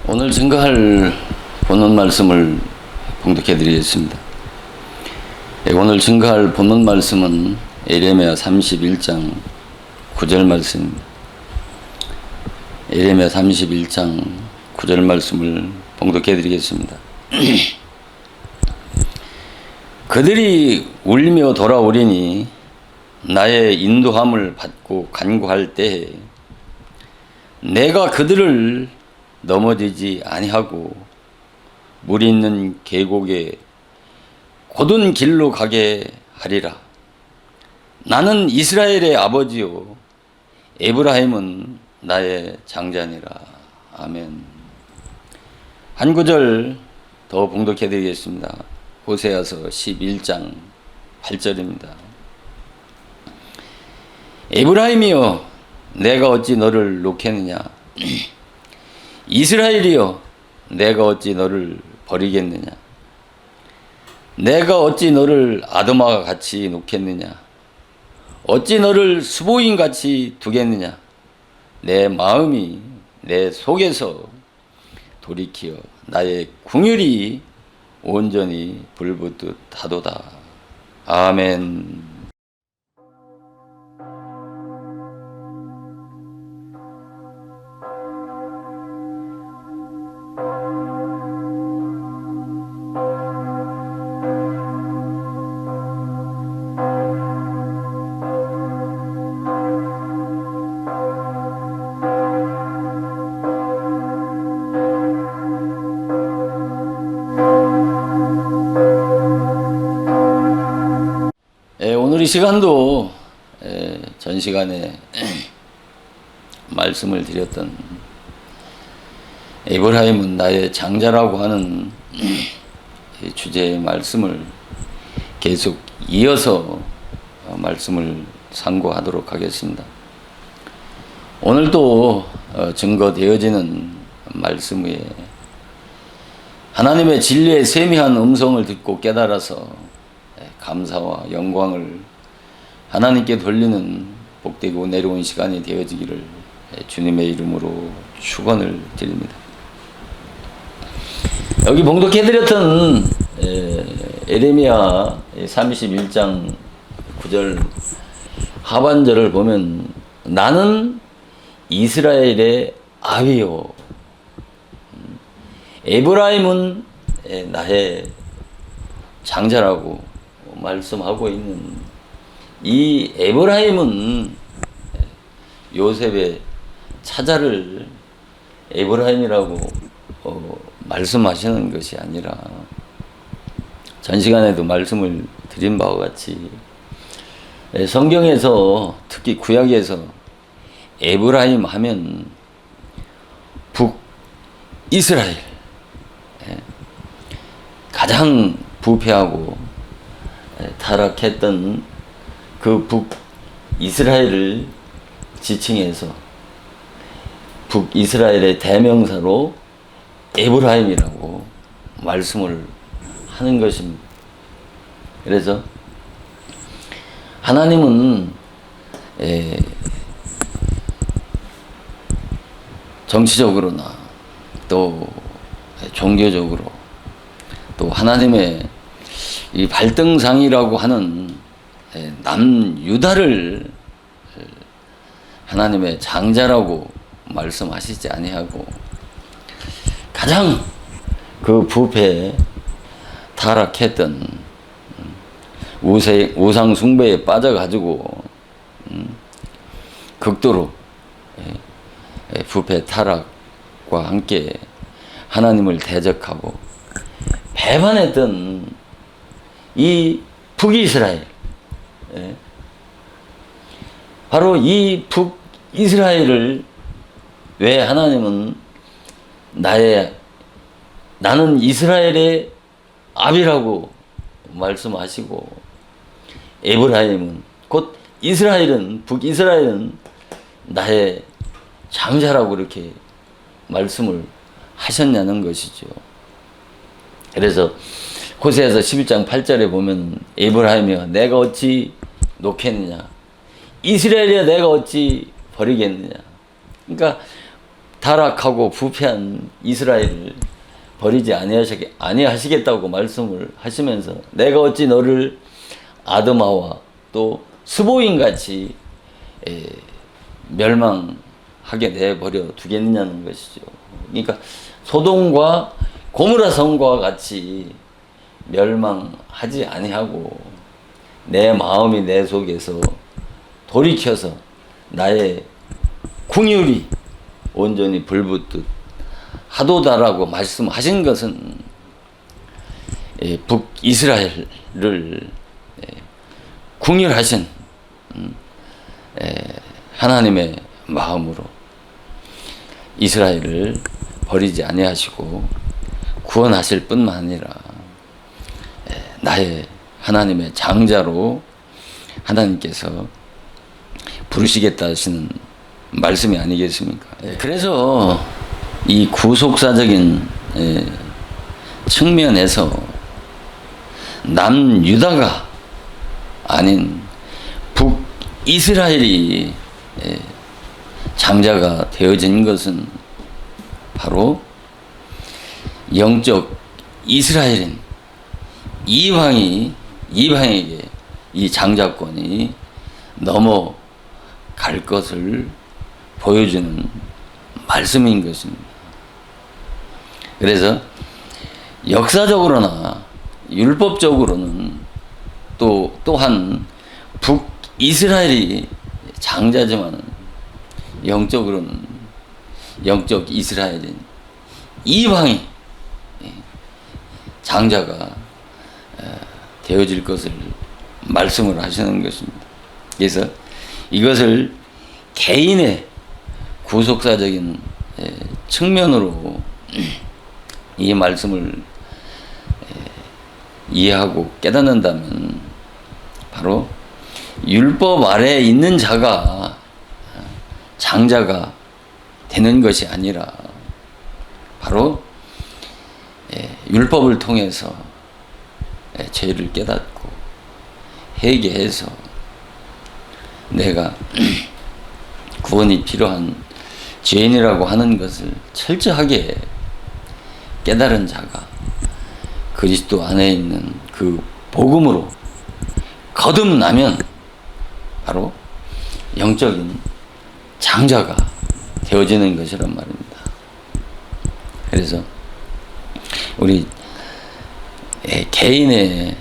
오늘 증거할 본문 말씀을 봉독해 드리겠습니다. 오늘 증거할 본문 말씀은 예레미야 31장 9절 말씀입니다. 예레미야 31장 9절 말씀을 봉독해 드리겠습니다. 그들이 울며 돌아오리니 나의 인도함을 받고 간구할 때에 내가 그들을 넘어지지 아니하고 물이 있는 계곡에 곧은 길로 가게 하리라. 나는 이스라엘의 아버지요 에브라임은 나의 장자니라. 아멘. 한 구절 더 봉독해 드리겠습니다. 호세아서 11장 8절입니다. 에브라임이여 내가 어찌 너를 놓겠느냐. 이스라엘이여 내가 어찌 너를 버리겠느냐. 내가 어찌 너를 아도마와 같이 놓겠느냐. 어찌 너를 수보인 같이 두겠느냐. 내 마음이 내 속에서 돌이키어 나의 궁율이 온전히 불붙듯 하도다. 아멘. 오늘 이 시간도 전 시간에 말씀을 드렸던 에브라임은 나의 장자라고 하는 주제의 말씀을 계속 이어서 말씀을 상고하도록 하겠습니다. 오늘도 증거되어지는 말씀 위에 하나님의 진리의 세미한 음성을 듣고 깨달아서 감사와 영광을 하나님께 돌리는 복되고 내려온 시간이 되어지기를 주님의 이름으로 축원을 드립니다. 여기 봉독해드렸던 예레미야 31장 9절 하반절을 보면 나는 이스라엘의 아비요 에브라임은 나의 장자라고 말씀하고 있는 이 에브라임은 요셉의 차자를 에브라임이라고 말씀하시는 것이 아니라 전 시간에도 말씀을 드린 바와 같이 성경에서 특히 구약에서 에브라임 하면 북이스라엘 가장 부패하고 타락했던 그 북이스라엘을 지칭해서 북이스라엘의 대명사로 에브라임이라고 말씀을 하는 것입니다. 그래서 하나님은 정치적으로나 또 종교적으로 또 하나님의 이 발등상이라고 하는 남유다를 하나님의 장자라고 말씀하시지 아니하고 가장 그 부패에 타락했던 우상 숭배에 빠져가지고 극도로 부패 타락과 함께 하나님을 대적하고 배반했던 이 북이스라엘, 바로 이 북이스라엘을 왜 하나님은 나는 이스라엘의 아비라고 말씀하시고, 에브라임은 곧 이스라엘은, 북이스라엘은 나의 장자라고 이렇게 말씀을 하셨냐는 것이죠. 그래서 호세아서 11장 8절에 보면 에브라임이여 내가 어찌 놓겠느냐, 이스라엘이여 내가 어찌 버리겠느냐. 그러니까 타락하고 부패한 이스라엘을 버리지 아니하시겠다고 말씀을 하시면서 내가 어찌 너를 아드마와 또 스보인같이 멸망하게 내버려 두겠느냐는 것이죠. 그러니까 소돔과 고모라 성과 같이 멸망하지 아니하고 내 마음이 내 속에서 돌이켜서 나의 궁율이 온전히 불붙듯 하도다라고 말씀하신 것은 북이스라엘을 궁율하신 하나님의 마음으로 이스라엘을 버리지 아니하시고 구원하실 뿐만 아니라 나의 하나님의 장자로 하나님께서 부르시겠다 하시는 말씀이 아니겠습니까? 그래서 이 구속사적인 측면에서 남유다가 아닌 북이스라엘이 장자가 되어진 것은 바로 영적 이스라엘인 이방에게 이 장자권이 넘어갈 것을 보여주는 말씀인 것입니다. 그래서 역사적으로나 율법적으로는 또한 북이스라엘이 장자지만 영적으로는 영적 이스라엘인 이방이 장자가 되어질 것을 말씀을 하시는 것입니다. 그래서 이것을 개인의 구속사적인 측면으로 이 말씀을 이해하고 깨닫는다면 바로 율법 아래에 있는 자가 장자가 되는 것이 아니라 바로 율법을 통해서 죄를 깨닫고 회개해서 내가 구원이 필요한 죄인이라고 하는 것을 철저하게 깨달은 자가 그리스도 안에 있는 그 복음으로 거듭나면 바로 영적인 장자가 되어지는 것이란 말입니다. 그래서 우리 개인의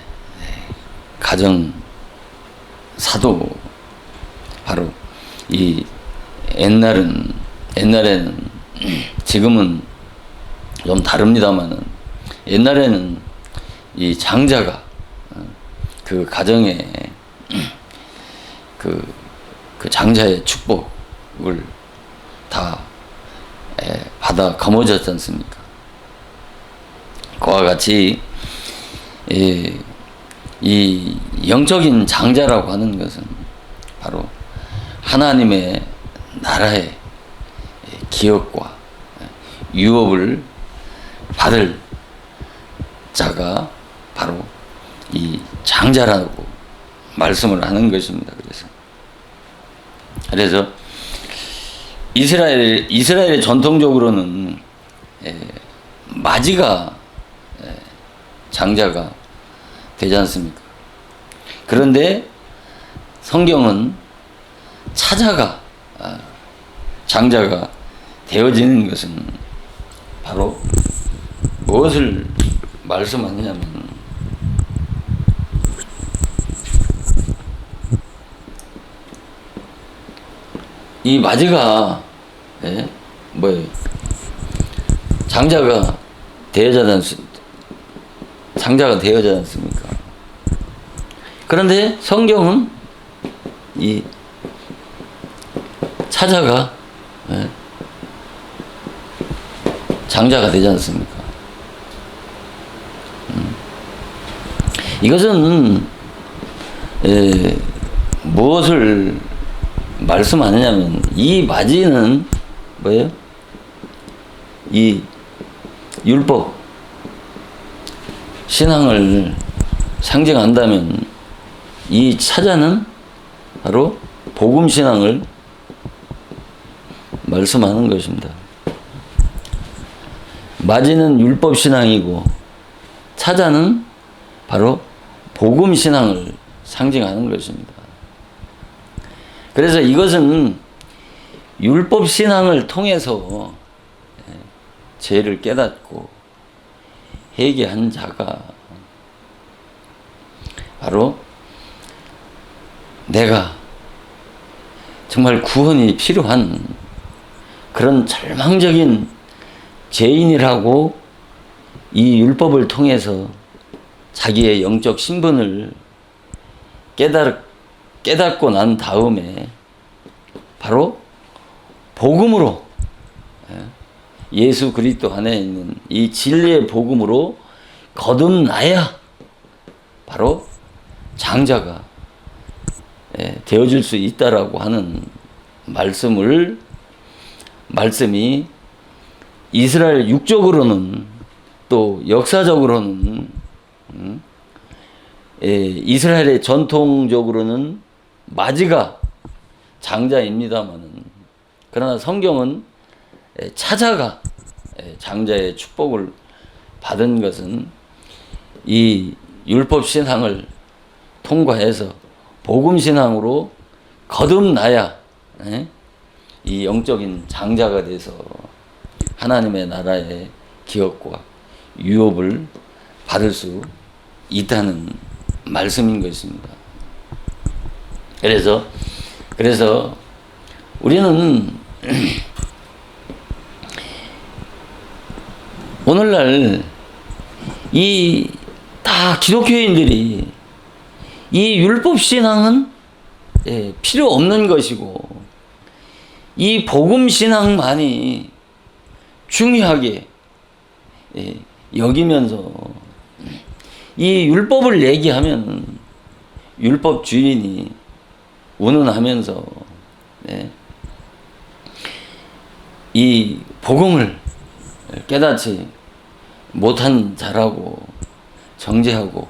가정 사도 바로 이 옛날에는 지금은 좀 다릅니다만은 옛날에는 이 장자가 그 가정에 그 장자의 축복을 다 받아 거머쥐었지 않습니까? 그와 같이 이 영적인 장자라고 하는 것은 바로 하나님의 나라의 기업과 유업을 받을 자가 바로 이 장자라고 말씀을 하는 것입니다. 그래서 이스라엘의 전통적으로는 마지가 장자가 되지 않습니까? 그런데 성경은 차자가 장자가 되어지는 것은 바로 무엇을 말씀하느냐면 이 맞이가 뭐예요? 장자가 장자가 되어지 않습니까? 그런데 성경은 이 차자가 장자가 되지 않습니까? 이것은 무엇을 말씀하느냐면 이 맞이는 뭐예요? 이 율법 신앙을 상징한다면 이 차자는 바로 복음 신앙을 말씀하는 것입니다. 맞이는 율법 신앙이고 차자는 바로 복음 신앙을 상징하는 것입니다. 그래서 이것은 율법 신앙을 통해서 죄를 깨닫고 회개한 자가 바로 내가 정말 구원이 필요한 그런 절망적인 죄인이라고 이 율법을 통해서 자기의 영적 신분을 깨닫고 난 다음에 바로 복음으로 예수 그리스도 안에 있는 이 진리의 복음으로 거듭나야 바로 장자가 되어질 수 있다라고 하는 말씀이 이스라엘 육적으로는 또 역사적으로는 이스라엘의 전통적으로는 맞이가 장자입니다만은 그러나 성경은 차자가 장자의 축복을 받은 것은 이 율법 신앙을 통과해서 복음 신앙으로 거듭나야 이 영적인 장자가 돼서 하나님의 나라의 기업과 유업을 받을 수 있다는 말씀인 것입니다. 그래서 우리는 오늘날 이 다 기독교인들이 이 율법 신앙은 필요 없는 것이고 이 복음 신앙만이 중요하게 여기면서 이 율법을 얘기하면 율법 주인이 운운하면서 이 복음을 깨닫지 못한 자라고 정죄하고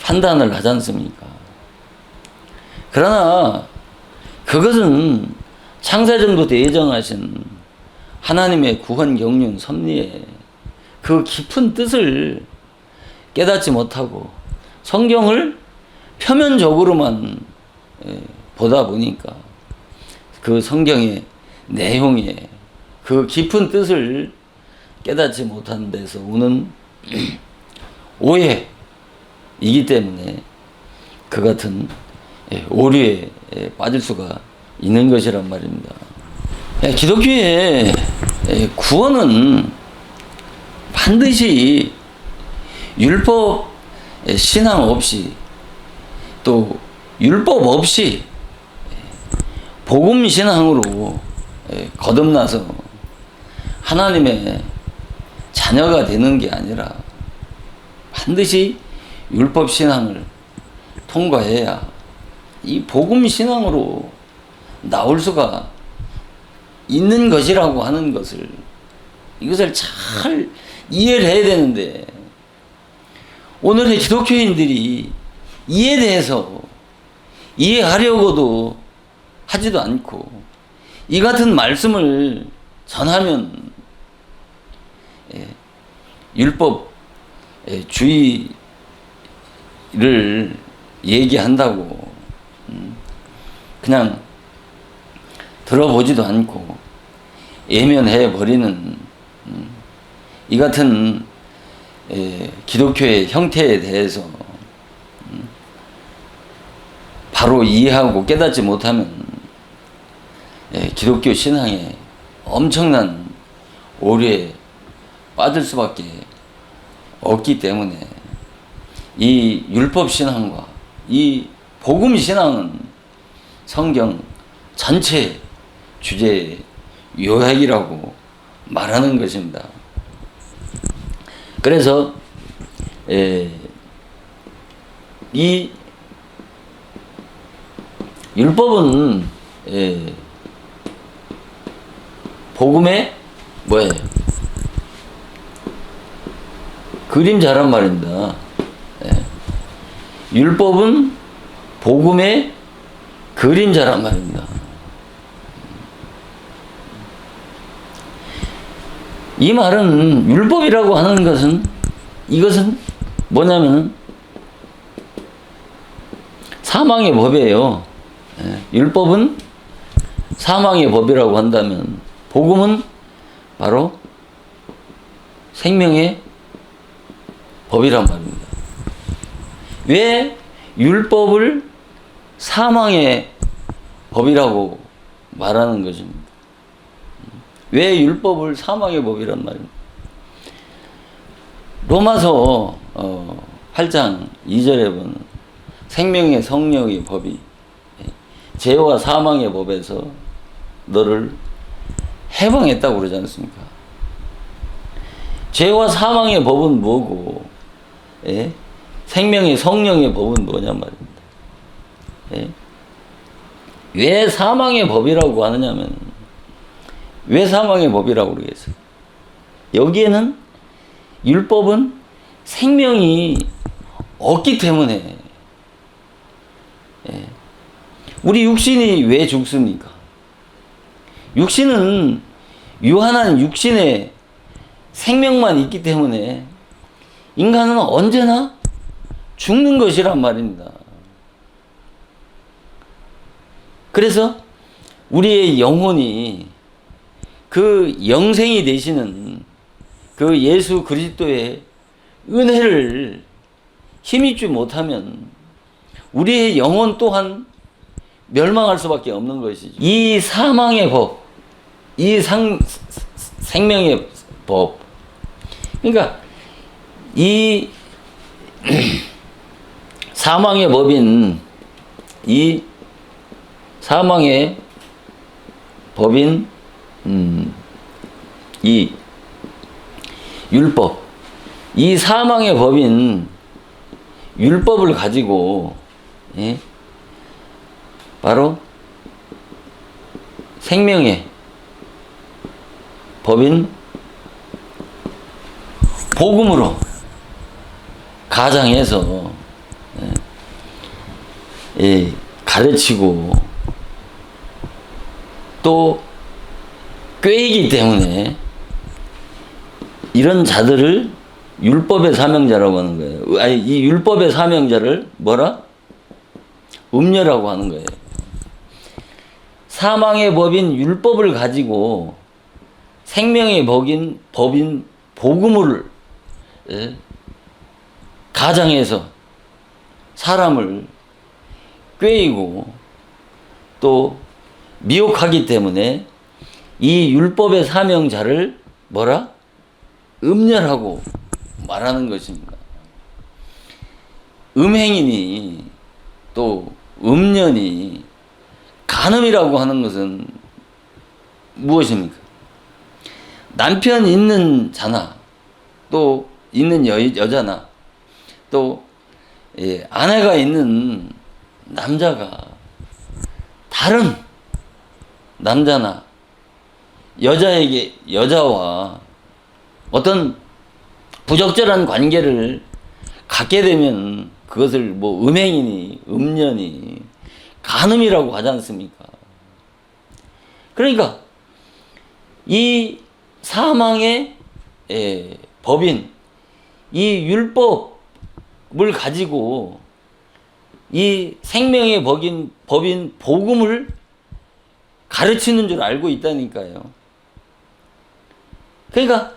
판단을 하지 않습니까? 그러나 그것은 창세전부터 예정하신 하나님의 구원 경륜 섭리의 그 깊은 뜻을 깨닫지 못하고 성경을 표면적으로만 보다 보니까 그 성경의 내용에 그 깊은 뜻을 깨닫지 못한 데서 오는 오해이기 때문에 그 같은 오류에 빠질 수가 있는 것이란 말입니다. 기독교의 구원은 반드시 율법 신앙 없이 또 율법 없이 복음 신앙으로 거듭나서 하나님의 자녀가 되는 게 아니라 반드시 율법 신앙을 통과해야 이 복음 신앙으로 나올 수가 있는 것이라고 하는 것을 이것을 잘 이해를 해야 되는데 오늘의 기독교인들이 이에 대해서 이해하려고도 하지도 않고 이 같은 말씀을 전하면 율법 주의를 얘기한다고 그냥 들어보지도 않고 예면해 버리는 이 같은 기독교의 형태에 대해서 바로 이해하고 깨닫지 못하면 기독교 신앙에 엄청난 오류에 빠질 수밖에 없기 때문에 이 율법 신앙과 이 복음 신앙은 성경 전체 주제 요약이라고 말하는 것입니다. 그래서 이 율법은 복음의 뭐예요? 그림자란 말입니다. 율법은 복음의 그림자란 말입니다. 이 말은 율법이라고 하는 것은 이것은 뭐냐면 사망의 법이에요. 율법은 사망의 법이라고 한다면 복음은 바로 생명의 법이란 말입니다. 왜 율법을 사망의 법이라고 말하는 것입니다. 왜 율법을 사망의 법이란 말입니다. 로마서 8장 2절에 보면 생명의 성령의 법이 죄와 사망의 법에서 너를 해방했다고 그러지 않습니까? 죄와 사망의 법은 뭐고 생명의 성령의 법은 뭐냐 말입니다. 왜 사망의 법이라고 하느냐면 왜 사망의 법이라고 그러겠어요? 여기에는 율법은 생명이 없기 때문에 우리 육신이 왜 죽습니까? 육신은 유한한 육신의 생명만 있기 때문에 인간은 언제나 죽는 것이란 말입니다. 그래서 우리의 영혼이 그 영생이 되시는 그 예수 그리스도의 은혜를 힘입지 못하면 우리의 영혼 또한 멸망할 수밖에 없는 것이죠. 이 사망의 법, 이 생명의 법, 그러니까 이 사망의 법인 이 사망의 법인 이 율법, 이 사망의 법인 율법을 가지고 바로 생명의 법인 복음으로 가장해서 가르치고 또 꾀이기 때문에 이런 자들을 율법의 사명자라고 하는 거예요. 아니, 이 율법의 사명자를 뭐라? 음녀라고 하는 거예요. 사망의 법인 율법을 가지고 생명의 법인 복음을 가장해서 사람을 꾀이고 또 미혹하기 때문에 이 율법의 사명자를 뭐라? 음녀라고 말하는 것입니다. 음행이니 또 음녀니 간음이라고 하는 것은 무엇입니까? 남편 있는 자나 또 있는 여자나 또 아내가 있는 남자가 다른 남자나 여자와 어떤 부적절한 관계를 갖게 되면 그것을 뭐 음행이니 음녀니 간음이라고 하지 않습니까? 그러니까 이 사망의 법인 이 율법을 가지고 이 생명의 법인 복음을 가르치는 줄 알고 있다니까요. 그러니까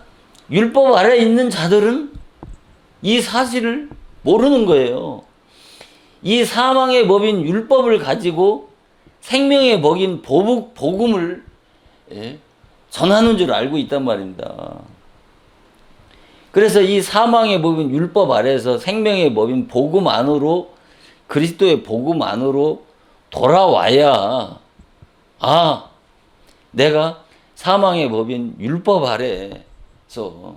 율법 아래 있는 자들은 이 사실을 모르는 거예요. 이 사망의 법인 율법을 가지고 생명의 법인 복음을 전하는 줄 알고 있단 말입니다. 그래서 이 사망의 법인 율법 아래에서 생명의 법인 복음 안으로, 그리스도의 복음 안으로 돌아와야, 내가 사망의 법인 율법 아래에서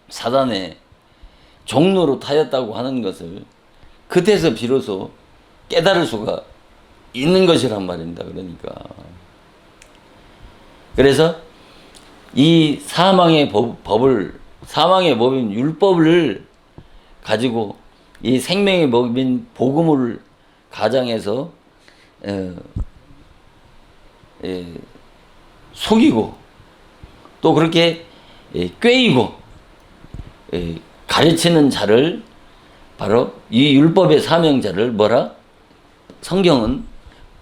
사단의 종로로 타였다고 하는 것을 그때서 비로소 깨달을 수가 있는 것이란 말입니다. 그러니까. 그래서 이 사망의 법인 율법을 가지고 이 생명의 법인 복음을 가장해서 속이고 또 그렇게 꾀이고 가르치는 자를, 바로 이 율법의 사명자를 성경은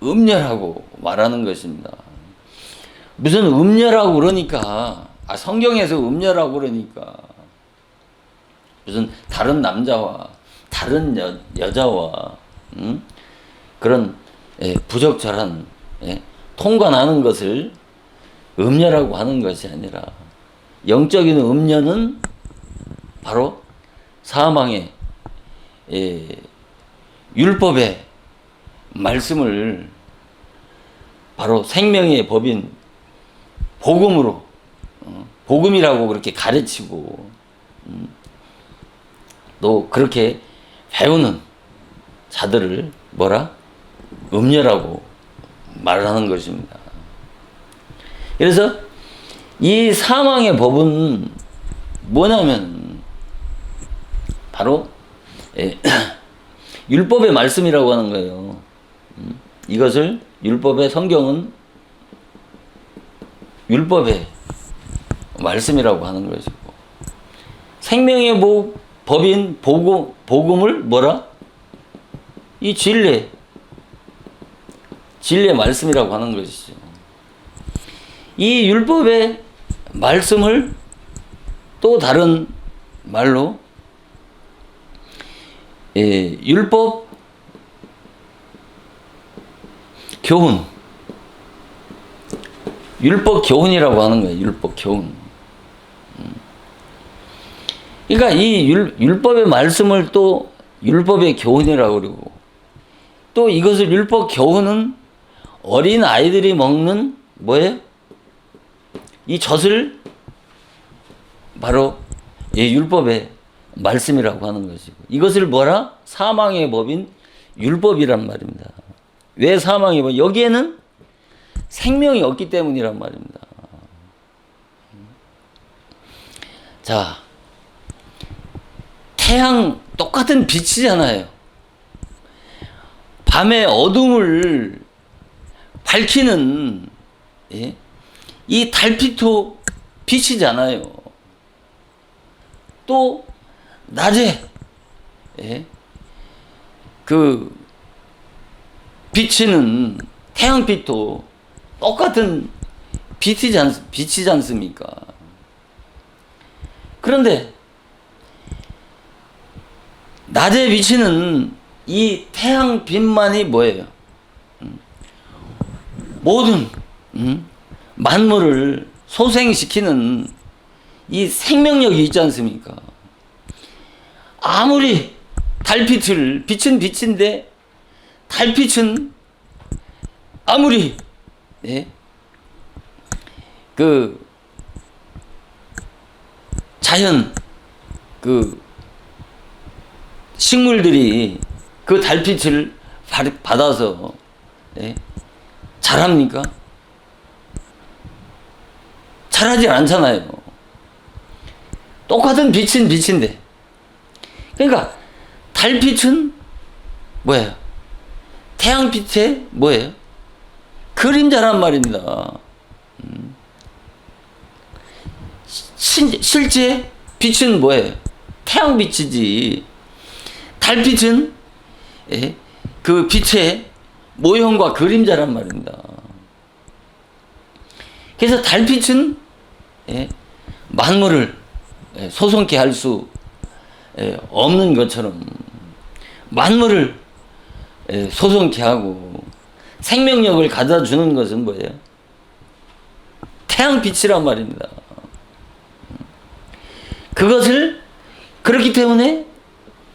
음녀라고 말하는 것입니다. 무슨 음녀라고 그러니까, 성경에서 음녀라고 그러니까 무슨 다른 남자와 다른 여자와 그런 부적절한 통관하는 것을 음녀라고 하는 것이 아니라, 영적인 음녀는 바로 사망의 율법의 말씀을 바로 생명의 법인 복음으로, 복음이라고 그렇게 가르치고 또 그렇게 배우는 자들을 음녀라고 말하는 것입니다. 그래서 이 사망의 법은 뭐냐면 바로 율법의 말씀이라고 하는 거예요. 이것을 성경은 율법의 말씀이라고 하는 것이고, 생명의 법인 복음을 이 진리의 말씀이라고 하는 것이죠. 이 율법의 말씀을 또 다른 말로 율법 교훈이라고 하는 거예요. 율법 교훈. 그러니까 이 율법의 말씀을 또 율법의 교훈이라고 그러고, 또 이것을 율법 교훈은 어린 아이들이 먹는 이 젖을 바로 율법의 말씀이라고 하는 것이고, 이것을 사망의 법인 율법이란 말입니다. 왜 사망의 법? 여기에는 생명이 없기 때문이란 말입니다. 자, 태양 똑같은 빛이잖아요. 밤의 어둠을 밝히는 이 달빛도 빛이잖아요. 또 낮에 그 비치는 태양빛도 똑같은 빛이지 않습니까? 그런데 낮에 비치는 이 태양빛만이 뭐예요? 모든 만물을 소생시키는 이 생명력이 있지 않습니까? 아무리 빛은 빛인데, 달빛은 아무리 그 자연 식물들이 그 달빛을 받아서 자랍니까? 자라지 않잖아요. 똑같은 빛은 빛인데. 그러니까 달빛은 뭐예요? 태양빛의 뭐예요? 그림자란 말입니다. 실제 빛은 뭐예요? 태양빛이지. 달빛은 그 빛의 모형과 그림자란 말입니다. 그래서 달빛은 만물을 소송케 할 수 없는 것처럼 만물을 소송케 하고, 생명력을 가져다 주는 것은 뭐예요? 태양빛이란 말입니다. 그것을 그렇기 때문에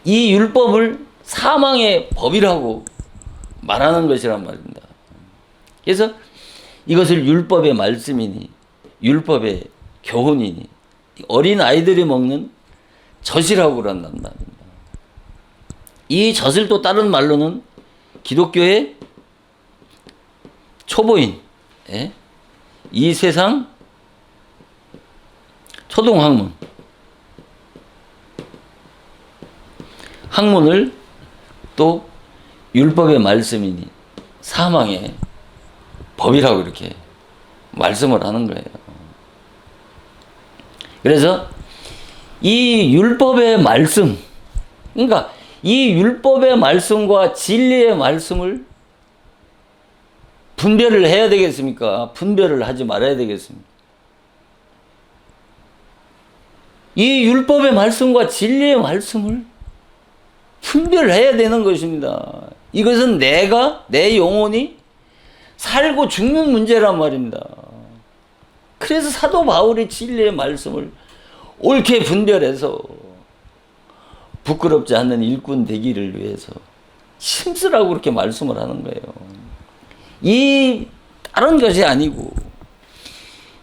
이 율법을 사망의 법이라고 말하는 것이란 말입니다. 그래서 이것을 율법의 말씀이니 율법의 교훈이니 어린 아이들이 먹는 젖이라고 그런단 말입니다. 이 젖을 또 다른 말로는 기독교의 초보인, 이 세상 초등학문, 학문을 또 율법의 말씀이니 사망의 법이라고 이렇게 말씀을 하는 거예요. 그래서 이 율법의 말씀, 그러니까 이 율법의 말씀과 진리의 말씀을 분별을 해야 되겠습니까? 분별을 하지 말아야 되겠습니까? 이 율법의 말씀과 진리의 말씀을 분별해야 되는 것입니다. 이것은 내 영혼이 살고 죽는 문제란 말입니다. 그래서 사도 바울이 진리의 말씀을 옳게 분별해서 부끄럽지 않는 일꾼 되기를 위해서 힘쓰라고 그렇게 말씀을 하는 거예요. 이 다른 것이 아니고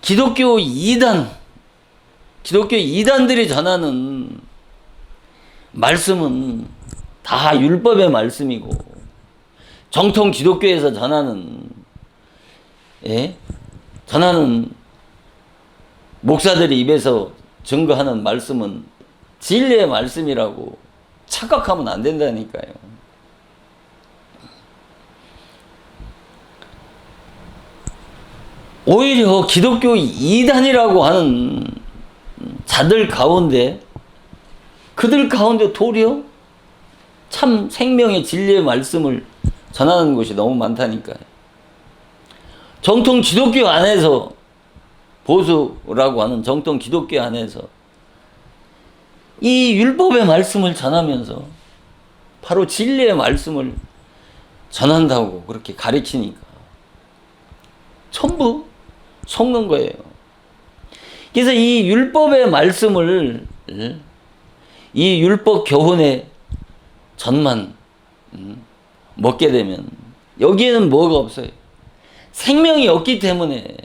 기독교 이단들이 전하는 말씀은 다 율법의 말씀이고 정통 기독교에서 전하는 목사들이 입에서 증거하는 말씀은 진리의 말씀이라고 착각하면 안 된다니까요. 오히려 기독교 이단이라고 하는 자들 가운데 그들 가운데 도리어 참 생명의 진리의 말씀을 전하는 곳이 너무 많다니까요. 정통 기독교 안에서 보수라고 하는 정통 기독교 안에서 이 율법의 말씀을 전하면서 바로 진리의 말씀을 전한다고 그렇게 가르치니까 전부 속는 거예요. 그래서 이 율법의 말씀을 이 율법 교훈의 젖만 먹게 되면 여기에는 뭐가 없어요? 생명이 없기 때문에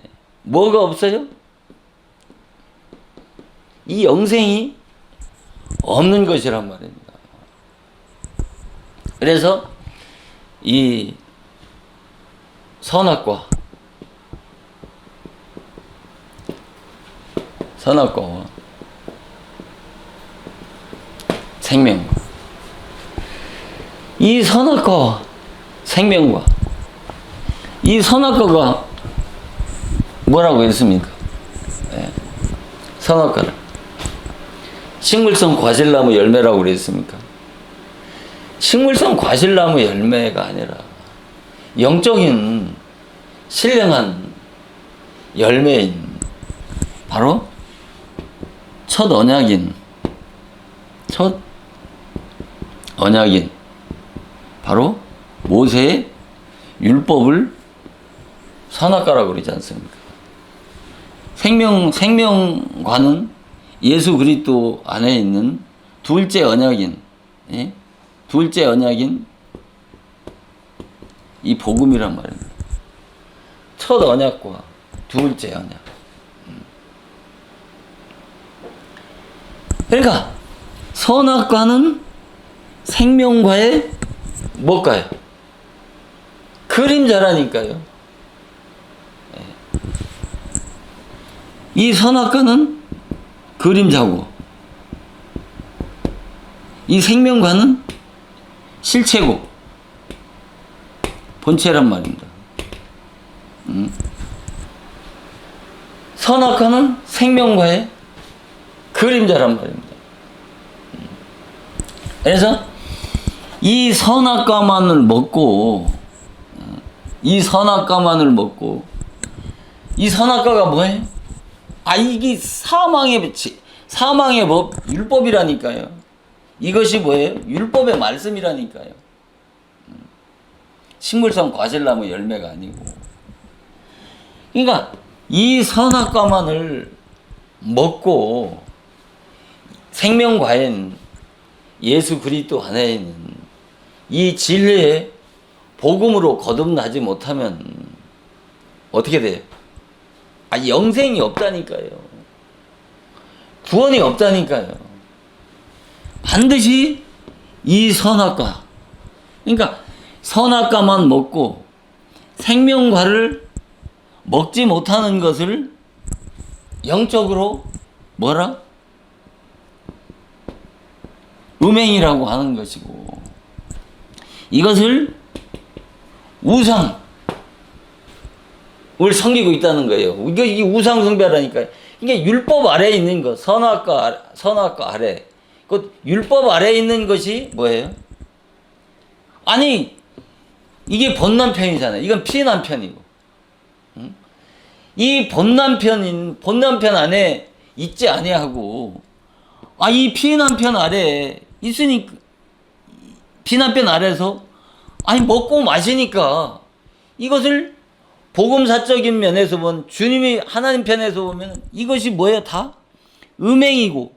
뭐가 없어요? 이 영생이 없는 것이란 말입니다. 그래서 이 선악과와 생명과 이 선악과와 생명과 이 선악과가 뭐라고 했습니까? 선악과를 식물성 과실나무 열매라고 그랬습니까? 식물성 과실나무 열매가 아니라 영적인 신령한 열매인 바로 첫 언약인 바로 모세의 율법을 선악과라고 그러지 않습니까? 생명과는 예수 그리스도 안에 있는 둘째 언약인 이 복음이란 말입니다. 첫 언약과 둘째 언약. 그러니까 선악과는 생명과의 뭘까요? 그림자라니까요. 이 선악과는 그림자고 이 생명과는 실체고 본체란 말입니다. 선악과는 생명과의 그림자란 말입니다. 그래서 이 선악과만을 먹고 이 선악과가 뭐예요? 이게 사망의 법, 율법이라니까요. 이것이 뭐예요? 율법의 말씀이라니까요. 식물성 과실나무 열매가 아니고. 그러니까 이 선악과만을 먹고 생명과인 예수 그리스도 안에 있는 이 진리의 복음으로 거듭나지 못하면 어떻게 돼요? 영생이 없다니까요. 구원이 없다니까요. 반드시 이 선악과, 그러니까 선악과만 먹고 생명과를 먹지 못하는 것을 영적으로 뭐라? 음행이라고 하는 것이고, 이것을 우상을 섬기고 있다는 거예요. 이게 우상 숭배라니까요. 이게 율법 아래에 있는 것, 선악과 아래, 그 율법 아래에 있는 것이 뭐예요? 아니, 이게 본남편이잖아요. 이건 피남편이고. 이 본남편 안에 있지 아니하고, 이 피남편 아래에 있으니, 피남편 아래에서, 먹고 마시니까, 이것을 복음사적인 면에서 보면, 주님이 하나님 편에서 보면, 이것이 뭐예요? 다 음행이고,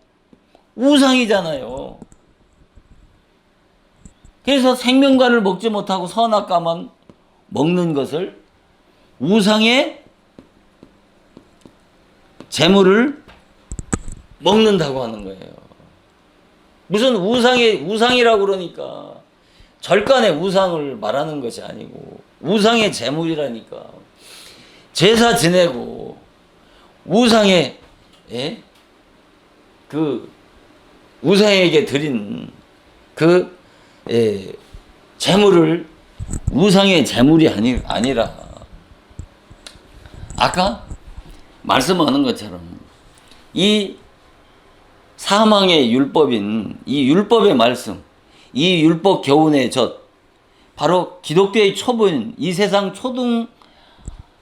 우상이잖아요. 그래서 생명과를 먹지 못하고 선악과만 먹는 것을 우상의 재물을 먹는다고 하는 거예요. 무슨 우상이라고 그러니까 절간의 우상을 말하는 것이 아니고 우상의 재물이라니까. 제사 지내고 우상의 그 우상에게 드린 그 재물을 우상의 재물이 아니라 아까 말씀하는 것처럼 이 사망의 율법인 이 율법의 말씀, 이 율법 교훈의 젖, 바로 기독교의 초보인 이 세상 초등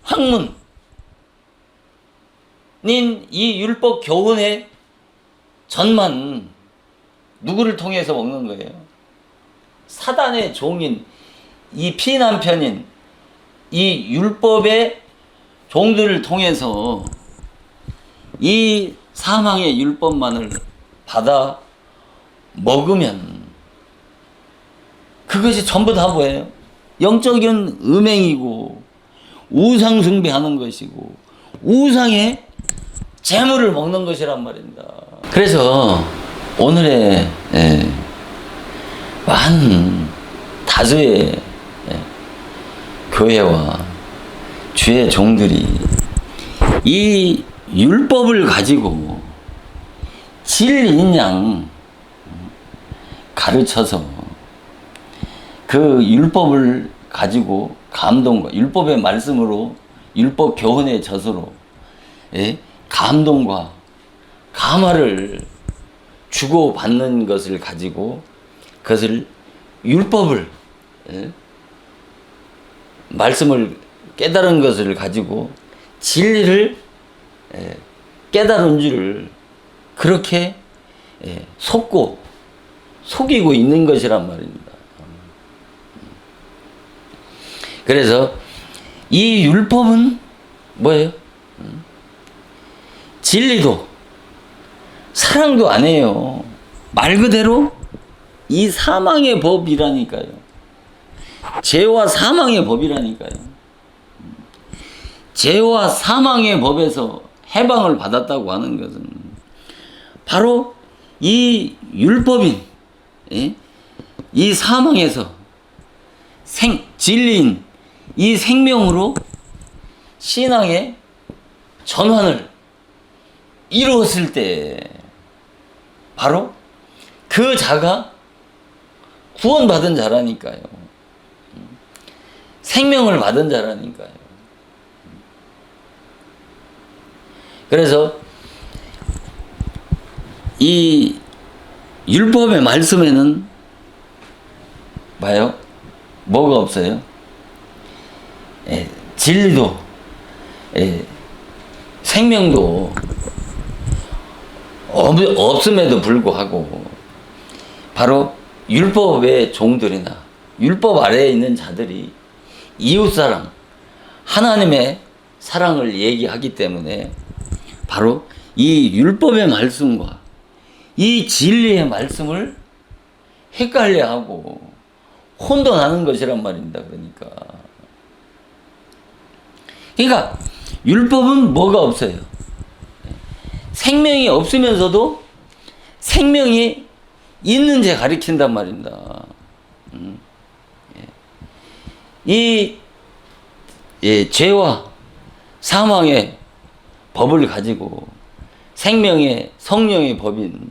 학문인 이 율법 교훈의 젖만 누구를 통해서 먹는 거예요? 사단의 종인 이 피남편인 이 율법의 종들을 통해서 이 사망의 율법만을 받아 먹으면 그것이 전부 다 뭐예요? 영적인 음행이고 우상 숭배하는 것이고 우상의 재물을 먹는 것이란 말입니다. 그래서 오늘의 많은 다수의 교회와 주의 종들이 이 율법을 가지고 진리인 양 가르쳐서 그 율법을 가지고 감동과 율법의 말씀으로 율법 교훈의 젖으로 감동과 감화를 주고받는 것을 가지고 그것을 율법을 말씀을 깨달은 것을 가지고 진리를 깨달은 줄을 그렇게 속이고 있는 것이란 말입니다. 그래서 이 율법은 뭐예요? 진리도 사랑도 아니에요. 말 그대로 이 사망의 법이라니까요. 죄와 사망의 법이라니까요. 죄와 사망의 법에서 해방을 받았다고 하는 것은 바로 이 율법인 이 사망에서 진리인 이 생명으로 신앙의 전환을 이루었을 때 바로 그 자가 구원받은 자라니까요. 생명을 받은 자라니까요. 그래서 이 율법의 말씀에는 봐요. 뭐가 없어요? 진리도 생명도 없음에도 불구하고 바로 율법의 종들이나 율법 아래에 있는 자들이 이웃사랑, 하나님의 사랑을 얘기하기 때문에 바로 이 율법의 말씀과 이 진리의 말씀을 헷갈려하고 혼돈하는 것이란 말입니다. 그러니까 율법은 뭐가 없어요? 생명이 없으면서도 생명이 있는 제 가리킨단 말입니다. 이 죄와 사망의 법을 가지고 생명의 성령의 법인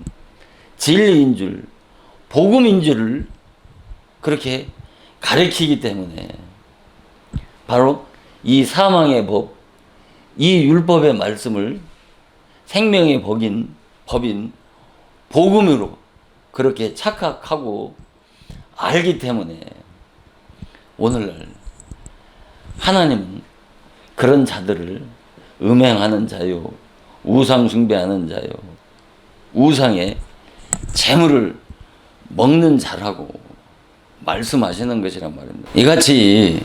진리인 줄, 복음인 줄을 그렇게 가리키기 때문에 바로 이 사망의 법, 이 율법의 말씀을 생명의 법인 복음으로 그렇게 착각하고 알기 때문에 오늘날 하나님은 그런 자들을 음행하는 자요, 우상 숭배하는 자요, 우상의 재물을 먹는 자라고 말씀하시는 것이란 말입니다. 이같이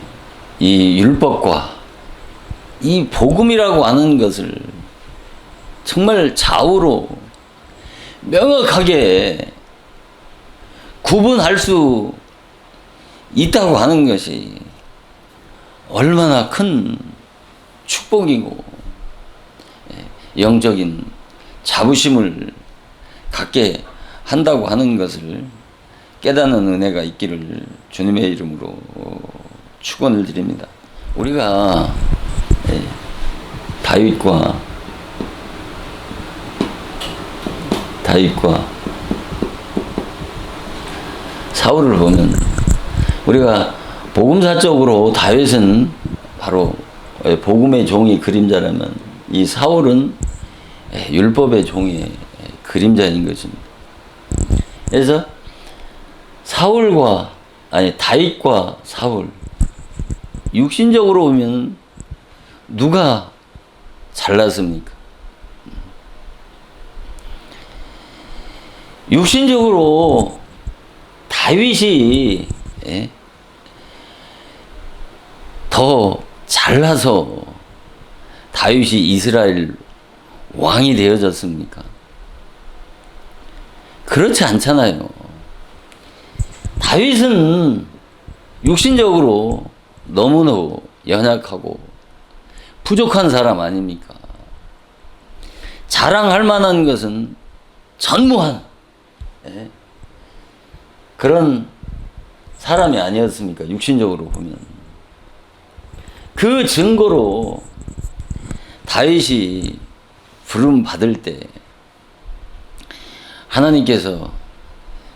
이 율법과 이 복음이라고 하는 것을 정말 좌우로 명확하게 구분할 수 있다고 하는 것이 얼마나 큰 축복이고 영적인 자부심을 갖게 한다고 하는 것을 깨닫는 은혜가 있기를 주님의 이름으로 축원을 드립니다. 우리가 다윗과 사울을 보면 우리가 복음사적으로 다윗은 바로 복음의 종이 그림자라면 이 사울은 율법의 종의 그림자인 것입니다. 그래서 다윗과 사울 육신적으로 보면 누가 잘났습니까? 육신적으로 다윗이 더 잘나서 다윗이 이스라엘 왕이 되어졌습니까? 그렇지 않잖아요. 다윗은 육신적으로 너무너무 연약하고 부족한 사람 아닙니까? 자랑할 만한 것은 전무한 그런 사람이 아니었습니까? 육신적으로 보면. 그 증거로 다윗이 부름 받을 때 하나님께서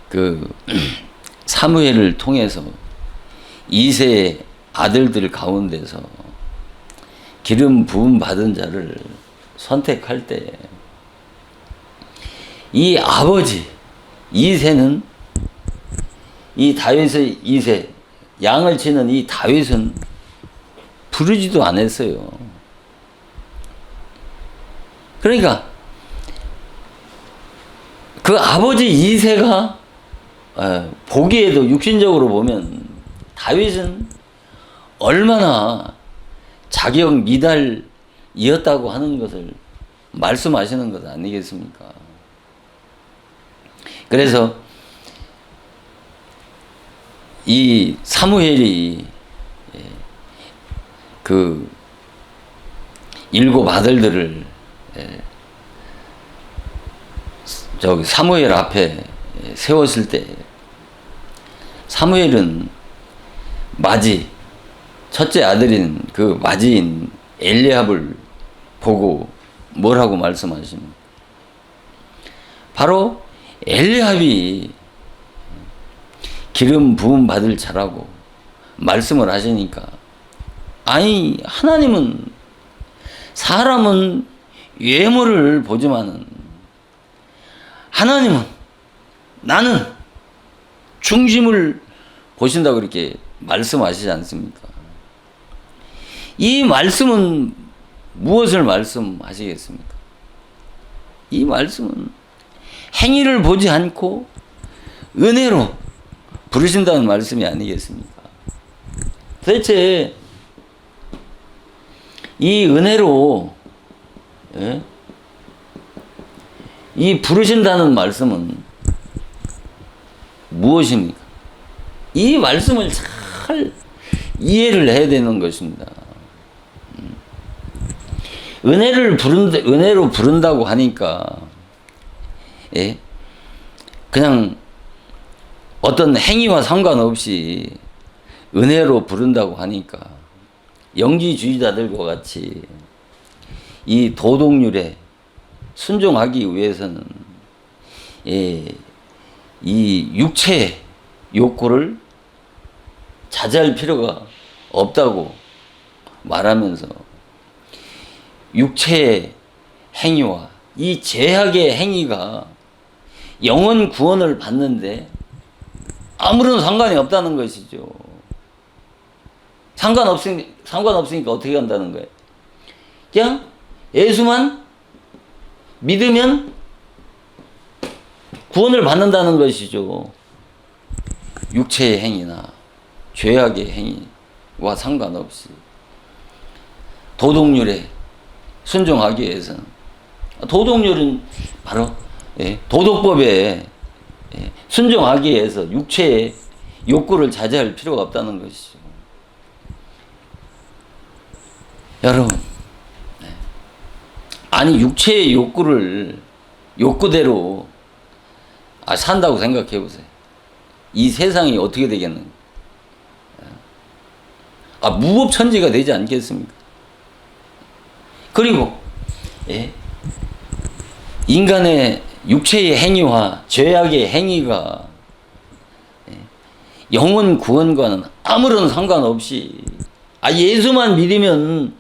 그 사무엘을 통해서 이새의 아들들 가운데서 기름 부음 받은 자를 선택할 때 이 아버지 이새는 이 다윗의 이새 양을 치는 이 다윗은 부르지도 않았어요. 그러니까 그 아버지 이새가 보기에도 육신적으로 보면 다윗은 얼마나 자격 미달이었다고 하는 것을 말씀하시는 것 아니겠습니까? 그래서 이 사무엘이 그 7 아들들을 저기 사무엘 앞에 세웠을 때 사무엘은 첫째 아들인 그 마지인 엘리압을 보고 뭐라고 말씀하십니까? 바로 엘리압이 기름 부음 받을 자라고 말씀을 하시니까 아니 하나님은 사람은 외모를 보지만은 하나님은 나는 중심을 보신다고 그렇게 말씀하시지 않습니까? 이 말씀은 무엇을 말씀하시겠습니까? 이 말씀은 행위를 보지 않고 은혜로 부르신다는 말씀이 아니겠습니까? 도대체 이 은혜로 예? 이 부르신다는 말씀은 무엇입니까? 이 말씀을 잘 이해를 해야 되는 것입니다. 은혜로 부른다고 하니까 예? 그냥 어떤 행위와 상관없이 은혜로 부른다고 하니까 영지주의자들과 같이 이 도덕률에 순종하기 위해서는 예, 이 육체의 욕구를 자제할 필요가 없다고 말하면서 육체의 행위와 이 죄악의 행위가 영혼 구원을 받는데 아무런 상관이 없다는 것이죠. 상관없으니까 어떻게 한다는 거예요? 그냥 예수만 믿으면 구원을 받는다는 것이죠. 육체의 행위나 죄악의 행위와 상관없이 도덕률에 순종하기 위해서는 도덕률은 바로 도덕법에 순종하기 위해서 육체의 욕구를 자제할 필요가 없다는 것이죠. 여러분, 아니 육체의 욕구대로 산다고 생각해 보세요. 이 세상이 어떻게 되겠는가? 무법천지가 되지 않겠습니까? 그리고 인간의 육체의 행위와 죄악의 행위가 영혼 구원과는 아무런 상관없이 예수만 믿으면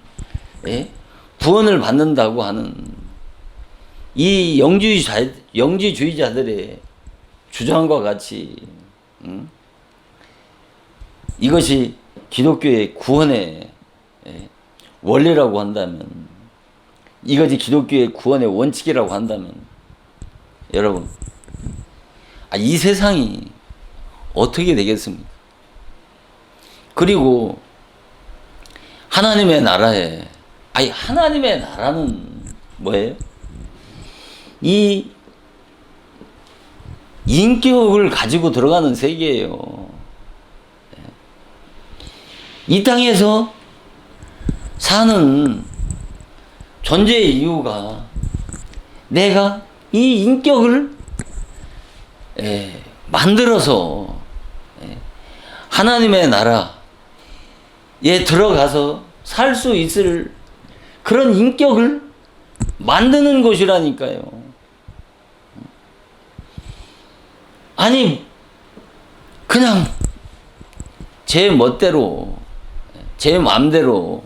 구원을 받는다고 하는 이 영지주의자들의 주장과 같이 이것이 기독교의 구원의 원리라고 한다면, 이것이 기독교의 구원의 원칙이라고 한다면, 여러분, 이 세상이 어떻게 되겠습니까? 그리고 하나님의 나라에, 하나님의 나라는 뭐예요? 이 인격을 가지고 들어가는 세계예요. 이 땅에서 사는 존재의 이유가 내가 이 인격을 만들어서 하나님의 나라에 들어가서 살 수 있을 그런 인격을 만드는 것이라니까요. 아니 그냥 제 멋대로 제 마음대로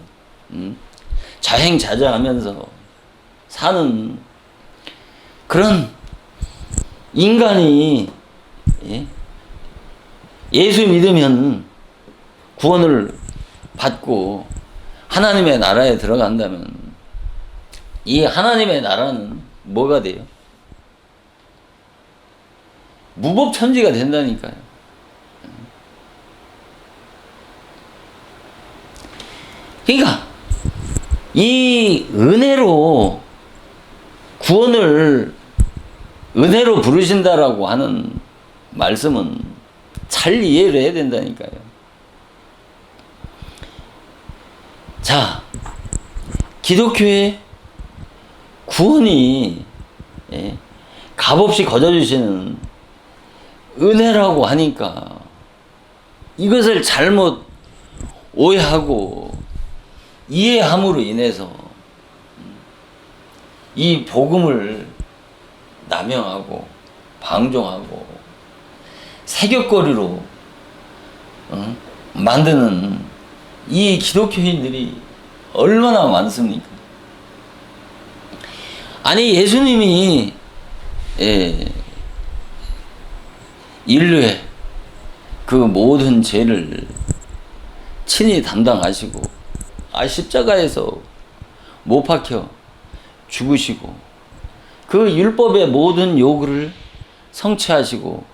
자행자정하면서 사는 그런 인간이 예수 믿으면 구원을 받고 하나님의 나라에 들어간다면 이 하나님의 나라는 뭐가 돼요? 무법천지가 된다니까요. 그러니까 이 은혜로 구원을 은혜로 부르신다라고 하는 말씀은 잘 이해를 해야 된다니까요. 자, 기독교의 구원이 값없이 거저주시는 은혜라고 하니까 이것을 잘못 오해하고 이해함으로 인해서 이 복음을 남용하고 방종하고 세격거리로 만드는 이 기독교인들이 얼마나 많습니까? 아니 예수님이 인류의 그 모든 죄를 친히 담당하시고 십자가에서 못 박혀 죽으시고 그 율법의 모든 요구를 성취하시고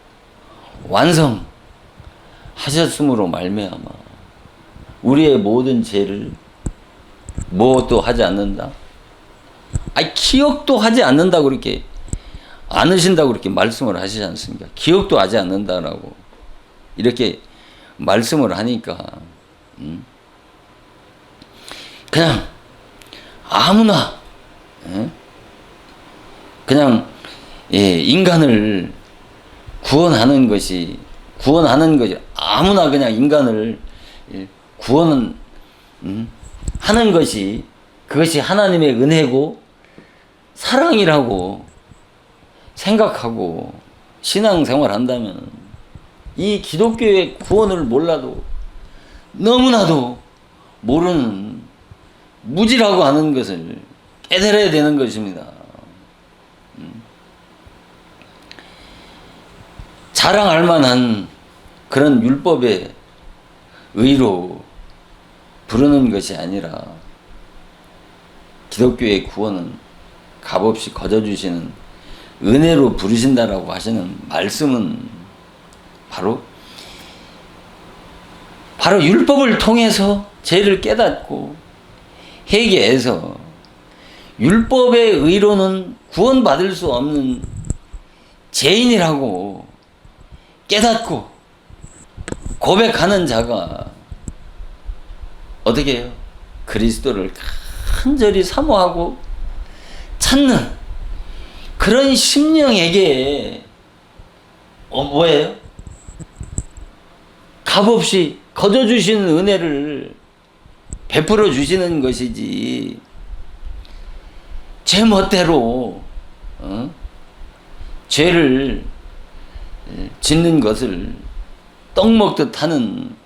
완성하셨음으로 말미암아 우리의 모든 죄를 무엇도 하지 않는다. 아니 기억도 하지 않는다고 그렇게 않으신다고 그렇게 말씀을 하시지 않습니까? 기억도 하지 않는다라고 이렇게 말씀을 하니까 그냥 아무나 그냥 인간을 구원하는 것이 아무나 그냥 인간을 구원은 하는 것이 그것이 하나님의 은혜고 사랑이라고 생각하고 신앙생활 한다면 이 기독교의 구원을 몰라도 너무나도 모르는 무지라고 하는 것을 깨달아야 되는 것입니다. 자랑할 만한 그런 율법의 의로 부르는 것이 아니라 기독교의 구원은 값없이 거저주시는 은혜로 부르신다라고 하시는 말씀은 바로 율법을 통해서 죄를 깨닫고 회개해서 율법의 의로는 구원받을 수 없는 죄인이라고 깨닫고 고백하는 자가 어떻게 해요? 그리스도를 간절히 사모하고 찾는 그런 심령에게 뭐예요? 값없이 거저주시는 은혜를 베풀어 주시는 것이지 제 멋대로 죄를 짓는 것을 떡 먹듯 하는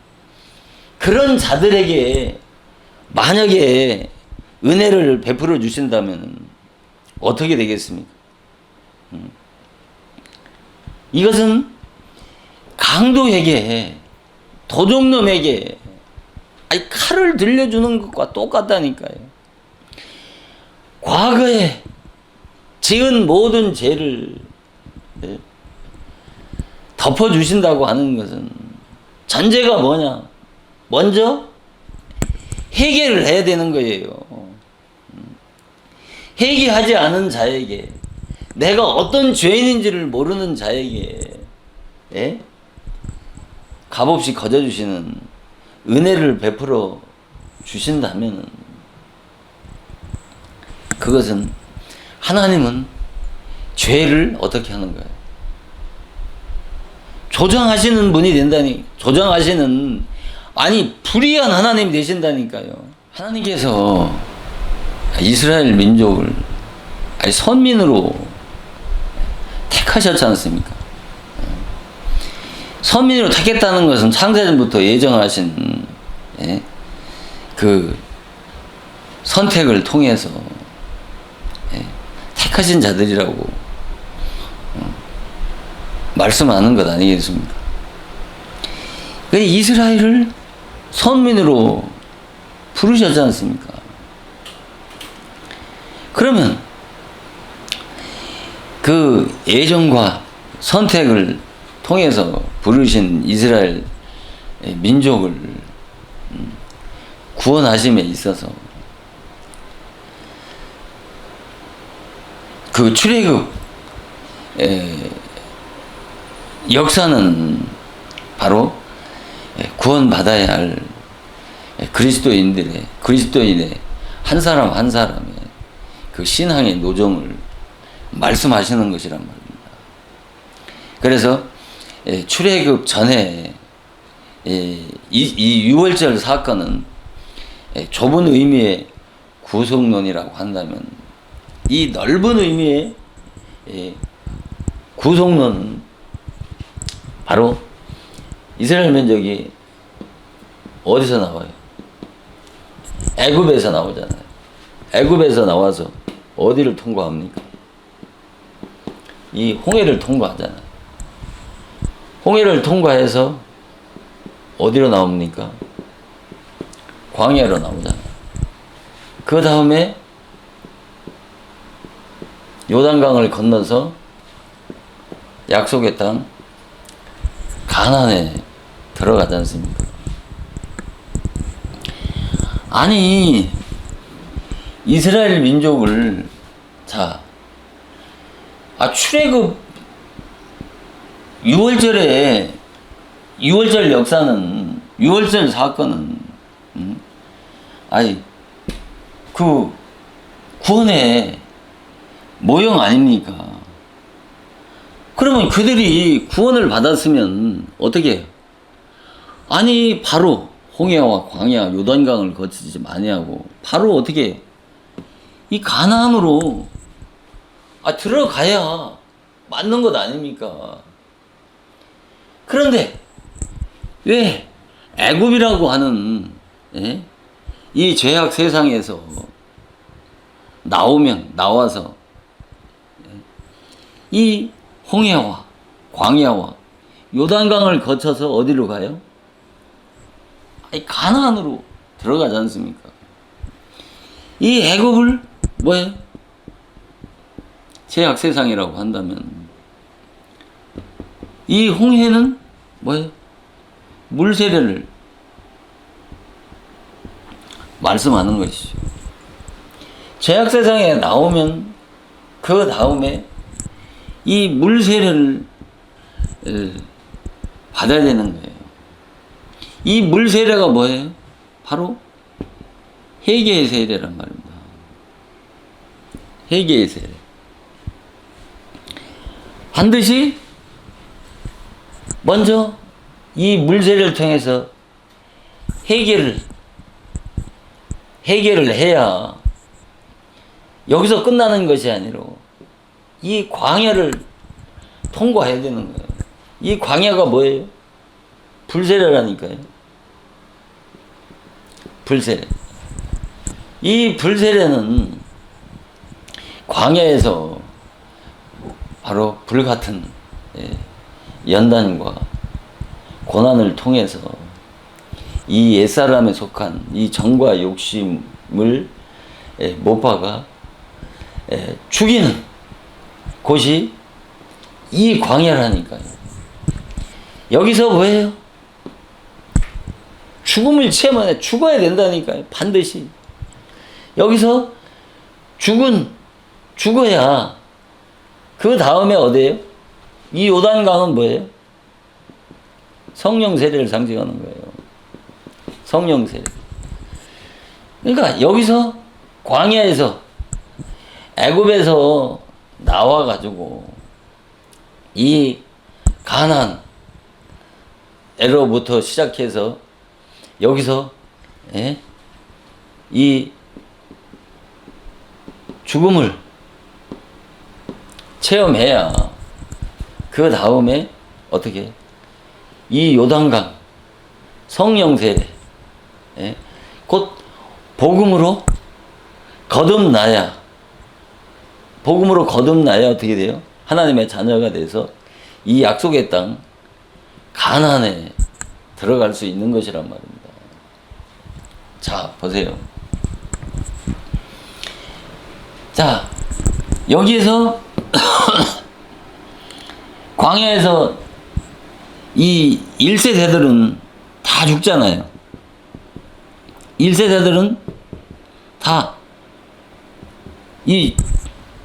그런 자들에게 만약에 은혜를 베풀어 주신다면 어떻게 되겠습니까? 이것은 강도에게 도둑놈에게 칼을 들려주는 것과 똑같다니까요. 과거에 지은 모든 죄를 덮어주신다고 하는 것은 전제가 뭐냐? 먼저 회개를 해야 되는 거예요. 회개하지 않은 자에게 내가 어떤 죄인인지를 모르는 자에게 값없이 거저주시는 은혜를 베풀어 주신다면 그것은 하나님은 죄를 어떻게 하는 거예요? 조정하시는 분이 된다니 불의한 하나님이 되신다니까요. 하나님께서 이스라엘 민족을 선민으로 택하셨지 않습니까? 선민으로 택했다는 것은 창세전부터 예정하신 그 선택을 통해서 택하신 자들이라고 말씀하는 것 아니겠습니까? 이스라엘을 선민으로 부르셨지 않습니까? 그러면 그 예정과 선택을 통해서 부르신 이스라엘 민족을 구원하심에 있어서 그 출애굽 역사는 바로 구원받아야 할 그리스도인의 한 사람 한 사람의 그 신앙의 노정을 말씀하시는 것이란 말입니다. 그래서 출애굽 전에 이 유월절 사건은 좁은 의미의 구속론이라고 한다면 이 넓은 의미의 구속론은 바로 이스라엘 민족이 어디서 나와요? 애굽에서 나오잖아요. 애굽에서 나와서 어디를 통과합니까? 이 홍해를 통과하잖아요. 홍해를 통과해서 어디로 나옵니까? 광야로 나오잖아요. 그 다음에 요단강을 건너서 약속의 땅 가나안에 들어가지 않습니까? 아니 이스라엘 민족을 출애굽 6월절에 6월절 역사는 6월절 사건은 그 구원의 모형 아닙니까? 그러면 그들이 구원을 받았으면 어떻게 해요? 아니 바로 홍해와 광야 요단강을 거치지 아니하고 바로 어떻게 해요? 이 가나안으로 들어가야 맞는 것 아닙니까? 그런데 왜 애굽이라고 하는 이 죄악 세상에서 나와서 이 홍해와 광야와 요단강을 거쳐서 어디로 가요? 가나안으로 들어가지 않습니까? 이 애굽을 뭐예요? 죄악 세상이라고 한다면 이 홍해는 뭐예요? 물세례를 말씀하는 것이죠. 죄악 세상에 나오면 그 다음에 이 물세례를 받아야 되는 거예요. 이 물세례가 뭐예요? 바로 회개의 세례란 말입니다. 회개의 세례. 반드시 먼저 이 물세례를 통해서 회개를 해야 여기서 끝나는 것이 아니라 이 광야를 통과해야 되는 거예요. 이 광야가 뭐예요? 불세례라니까요. 불세례. 이 불세례는 광야에서 바로 불같은 연단과 고난을 통해서 이 옛사람에 속한 이 정과 욕심을 못 박아 죽이는 곳이 이 광야라니까요. 여기서 뭐예요? 죽음을 체험해 죽어야 된다니까요. 반드시. 여기서 죽어야 그 다음에 어디예요? 이 요단강은 뭐예요? 성령 세례를 상징하는 거예요. 성령 세례. 그러니까 여기서 광야에서 애굽에서 나와 가지고 이 가나안에로부터 시작해서 여기서 이 죽음을 체험해야 그 다음에 어떻게 이 요단강 성령 세례 곧 복음으로 거듭나야 어떻게 돼요? 하나님의 자녀가 돼서 이 약속의 땅 가나안에 들어갈 수 있는 것이란 말입니다. 자, 보세요. 자, 여기에서 광야에서 이 1세대들은 다 죽잖아요. 1세대들은 다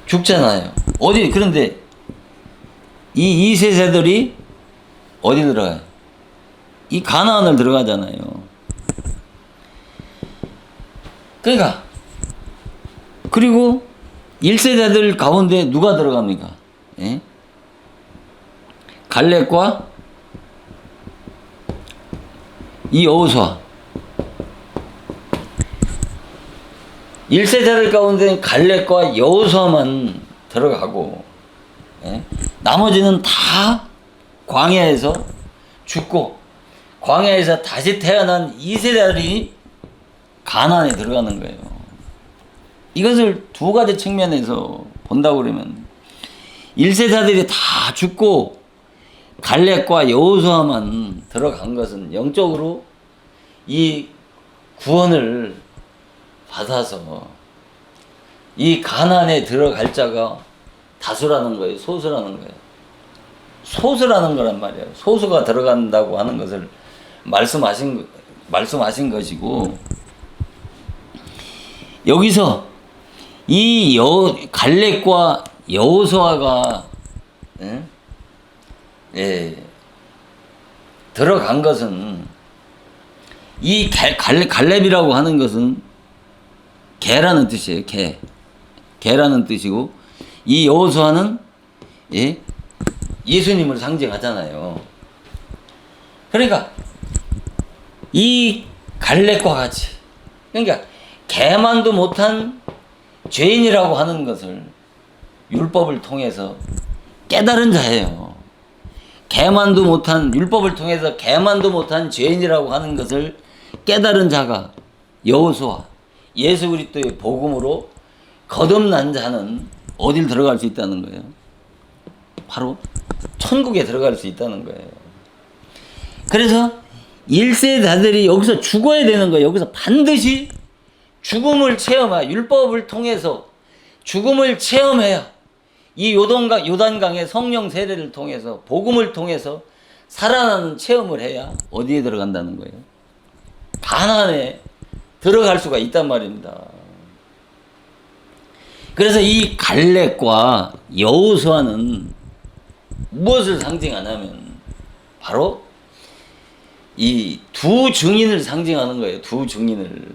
죽잖아요. 그런데 이 2세대들이 어디 들어가요? 이 가나안을 들어가잖아요. 그러니까 그리고 1세대들 가운데 누가 들어갑니까? 갈렙과 이 여호수아. 1세대들 가운데 갈렙과 여호수아만 들어가고 나머지는 다 광야에서 죽고 광야에서 다시 태어난 2세대들이 가나안에 들어가는 거예요. 이것을 두 가지 측면에서 본다고 그러면 1세대들이 다 죽고 갈렙과 여호수아만 들어간 것은 영적으로 이 구원을 받아서 이 가나안에 들어갈 자가 다수라는 거예요. 소수라는 거예요. 소수라는 거란 말이에요. 소수가 들어간다고 하는 것을 말씀하신 것이고 여기서 이 갈렙과 여호수아가 들어간 것은 이 갈렙이라고 하는 것은 개라는 뜻이에요. 개라는 뜻이고 이 여호수아는 예수님을 상징하잖아요. 그러니까 이 갈렙과 같이 그러니까 개만도 못한 죄인이라고 하는 것을 율법을 통해서 깨달은 자예요. 개만도 못한 율법을 통해서 개만도 못한 죄인이라고 하는 것을 깨달은 자가 여호수아 예수 그리스도의 복음으로 거듭난 자는 어딜 들어갈 수 있다는 거예요? 바로 천국에 들어갈 수 있다는 거예요. 그래서 1세자들이 여기서 죽어야 되는 거예요. 여기서 반드시 죽음을 체험해야 율법을 통해서 죽음을 체험해야 이 요단강의 성령 세례를 통해서 복음을 통해서 살아나는 체험을 해야 어디에 들어간다는 거예요? 가나안에 들어갈 수가 있단 말입니다. 그래서 이 갈렙과 여호수아는 무엇을 상징하냐면 바로 이 두 증인을 상징하는 거예요. 두 증인을.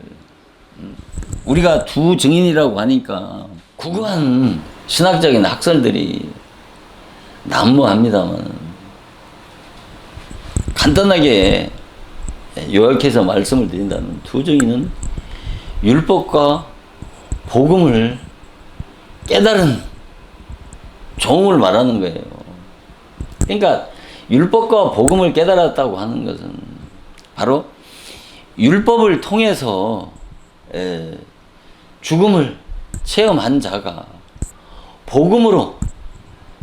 우리가 두 증인이라고 하니까 구구한 신학적인 학설들이 난무합니다만 간단하게 요약해서 말씀을 드린다면 두 증인은 율법과 복음을 깨달은 종을 말하는 거예요. 그러니까 율법과 복음을 깨달았다고 하는 것은 바로 율법을 통해서 죽음을 체험한 자가 복음으로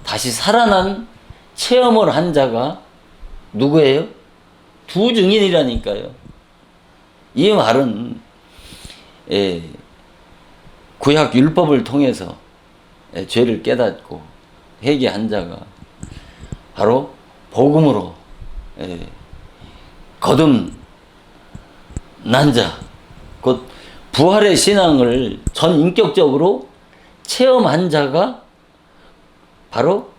다시 살아난 체험을 한 자가 누구예요? 두 증인이라니까요. 이 말은 구약 율법을 통해서 죄를 깨닫고 회개한 자가 바로 복음으로 거듭난 자, 곧 부활의 신앙을 전인격적으로 체험한 자가 바로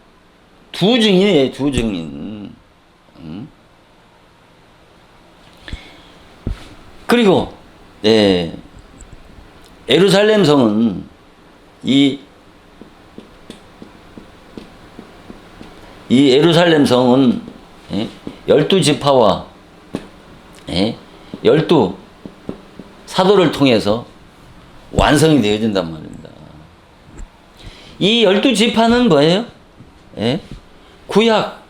두 증인이에요. 두 증인. 그리고 예루살렘 성은 이 예루살렘 성은 12지파와 12 사도를 통해서 완성이 되어진단 말입니다. 이 12지파는 뭐예요? 구약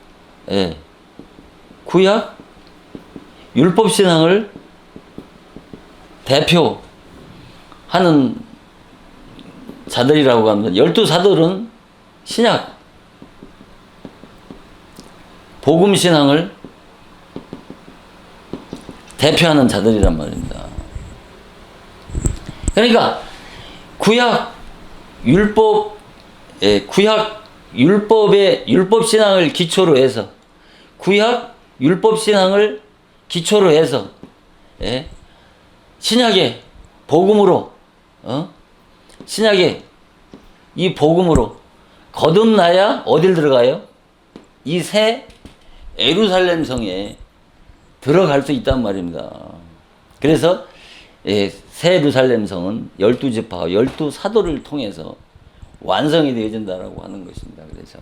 율법신앙을 대표하는 자들이라고 합니다. 12사도는 신약 복음신앙을 대표하는 자들이란 말입니다. 그러니까 구약 율법의 율법신앙을 기초로 해서 구약 율법신앙을 기초로 해서 신약의 복음으로 신약의 이 복음으로 거듭나야 어딜 들어가요? 이 새 예루살렘 성에 들어갈 수 있단 말입니다. 그래서 새 예루살렘 성은 12지파, 12사도를 통해서 완성이 되어진다라고 하는 것입니다. 그래서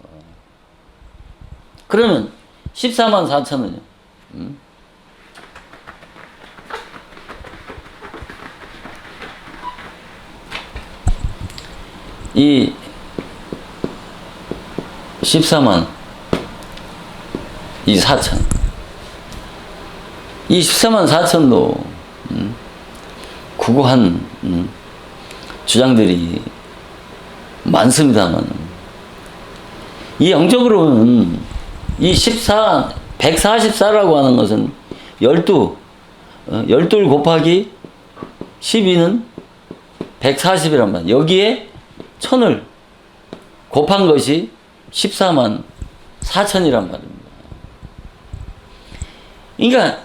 그러면 14만 4천은요? 이 14만 이 4천 이 14만 4천도 구구한 주장들이 많습니다만 이 영적으로는 이 144라고 하는 것은 12 곱하기 12는 140이란 말이에요. 여기에 1000을 곱한 것이 14만 4천이란 말입니다. 그러니까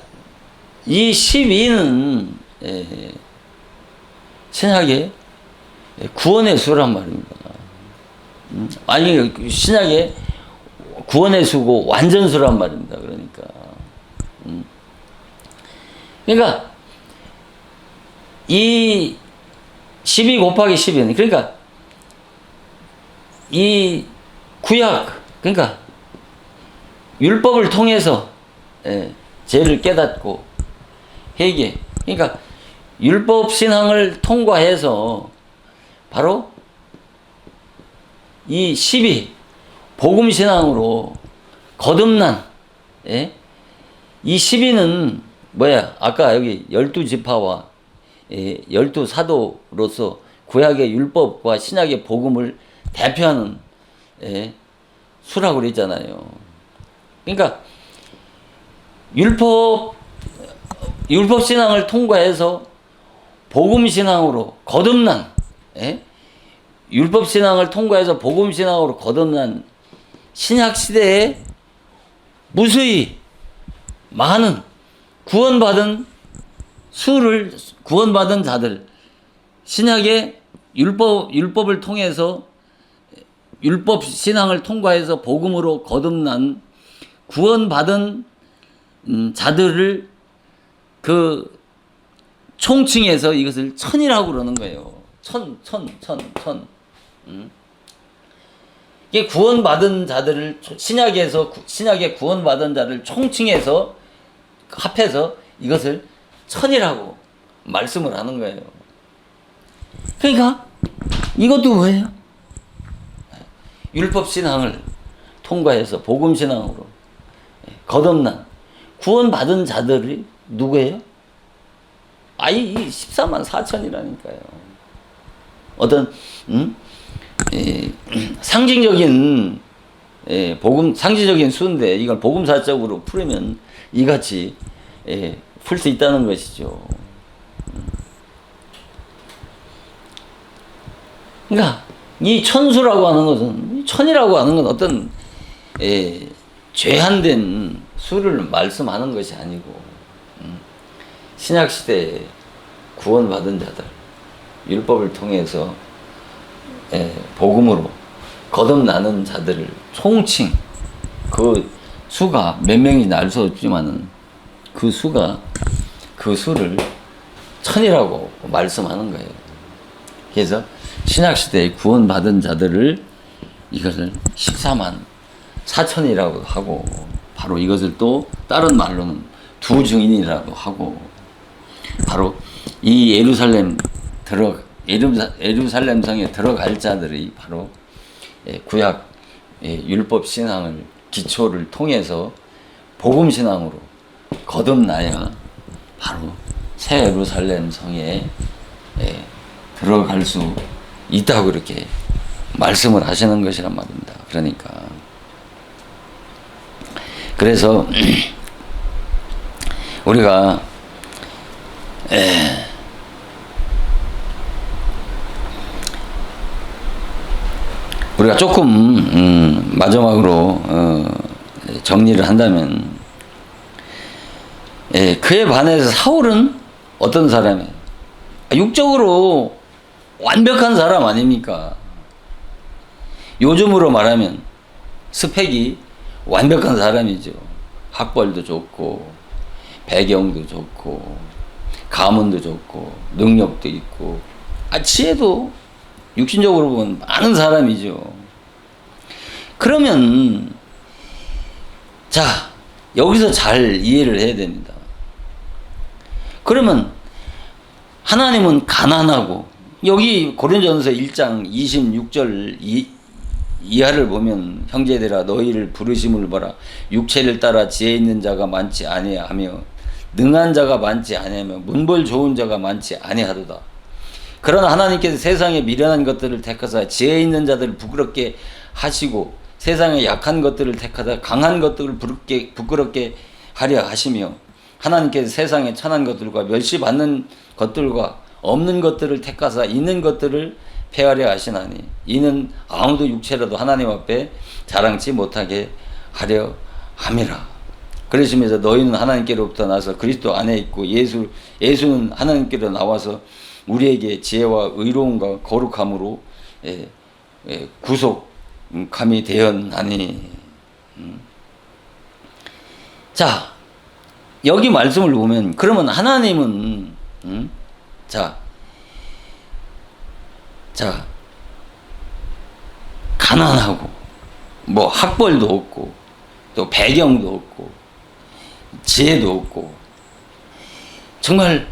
이 12는 신약의 구원의 수란 말입니다. 아니 신약에 구원의 수고 완전수란 말입니다. 그러니까 이 12 곱하기 12는 그러니까 이 구약 그러니까 율법을 통해서 죄를 깨닫고 회개 그러니까 율법 신앙을 통과해서 바로 이 12 복음 신앙으로 거듭난 이 12는 뭐야 아까 여기 12지파와 12사도로서 구약의 율법과 신약의 복음을 대표하는 수라고 그랬잖아요. 그러니까 율법 신앙을 통과해서 복음 신앙으로 거듭난 율법 신앙을 통과해서 복음 신앙으로 거듭난 신약 시대에 무수히 많은 구원받은 자들 신약의 율법을 통해서 율법 신앙을 통과해서 복음으로 거듭난 구원받은 자들을 그 총칭해서 이것을 천이라고 그러는 거예요. 천. 이게 구원받은 자들을 신약의 구원받은 자를 총칭해서 합해서 이것을 천이라고 말씀을 하는 거예요. 그러니까 이것도 뭐예요? 율법 신앙을 통과해서 복음 신앙으로 거듭난 구원받은 자들이 누구예요? 이 14만 4천이라니까요. 어떤 상징적인 상징적인 수인데 이걸 복음사적으로 풀으면 이같이 풀 수 있다는 것이죠. 그러니까 이 천수라고 하는 것은 천이라고 하는 건 어떤 죄한된 수를 말씀하는 것이 아니고 신약 시대에 구원받은 자들 율법을 통해서 복음으로 거듭나는 자들을 총칭 그 수가 몇 명인지 알 수 없지만은 그 수를 천이라고 말씀하는 거예요. 그래서 신약 시대에 구원받은 자들을 이것을 14만 4천이라고 하고 바로 이것을 또 다른 말로는 두 증인이라고 하고 바로 이 예루살렘 성에 들어갈 자들이 바로 구약 율법 신앙을 기초를 통해서 복음 신앙으로 거듭나야 바로 새 예루살렘 성에 들어갈 수 있다고 이렇게 말씀을 하시는 것이란 말입니다. 그래서 우리가 조금 마지막으로 정리를 한다면 그에 반해서 사울은 어떤 사람이에요? 육적으로 완벽한 사람 아닙니까? 요즘으로 말하면 스펙이 완벽한 사람이죠. 학벌도 좋고 배경도 좋고 가문도 좋고 능력도 있고 지혜도 육신적으로 보면 많은 사람이죠. 그러면 자 여기서 잘 이해를 해야 됩니다. 그러면 하나님은 가난하고 여기 고린도전서 1장 26절 이하를 보면 형제들아 너희를 부르심을 보라 육체를 따라 지혜 있는 자가 많지 아니하며 능한 자가 많지 아니하며 문벌 좋은 자가 많지 아니하도다. 그러나 하나님께서 세상에 미련한 것들을 택하사 지혜 있는 자들을 부끄럽게 하시고 세상에 약한 것들을 택하사 강한 것들을 부끄럽게 하려 하시며 하나님께서 세상에 천한 것들과 멸시받는 것들과 없는 것들을 택하사 있는 것들을 폐하려 하시나니 이는 아무도 육체라도 하나님 앞에 자랑치 못하게 하려 함이라. 그러시면서 너희는 하나님께로부터 나서 그리스도 안에 있고 예수는 하나님께로 나와서 우리에게 지혜와 의로움과 거룩함으로 구속감이 되었나니. 자, 여기 말씀을 보면 그러면 하나님은 자 가난하고 뭐 학벌도 없고 또 배경도 없고 지혜도 없고 정말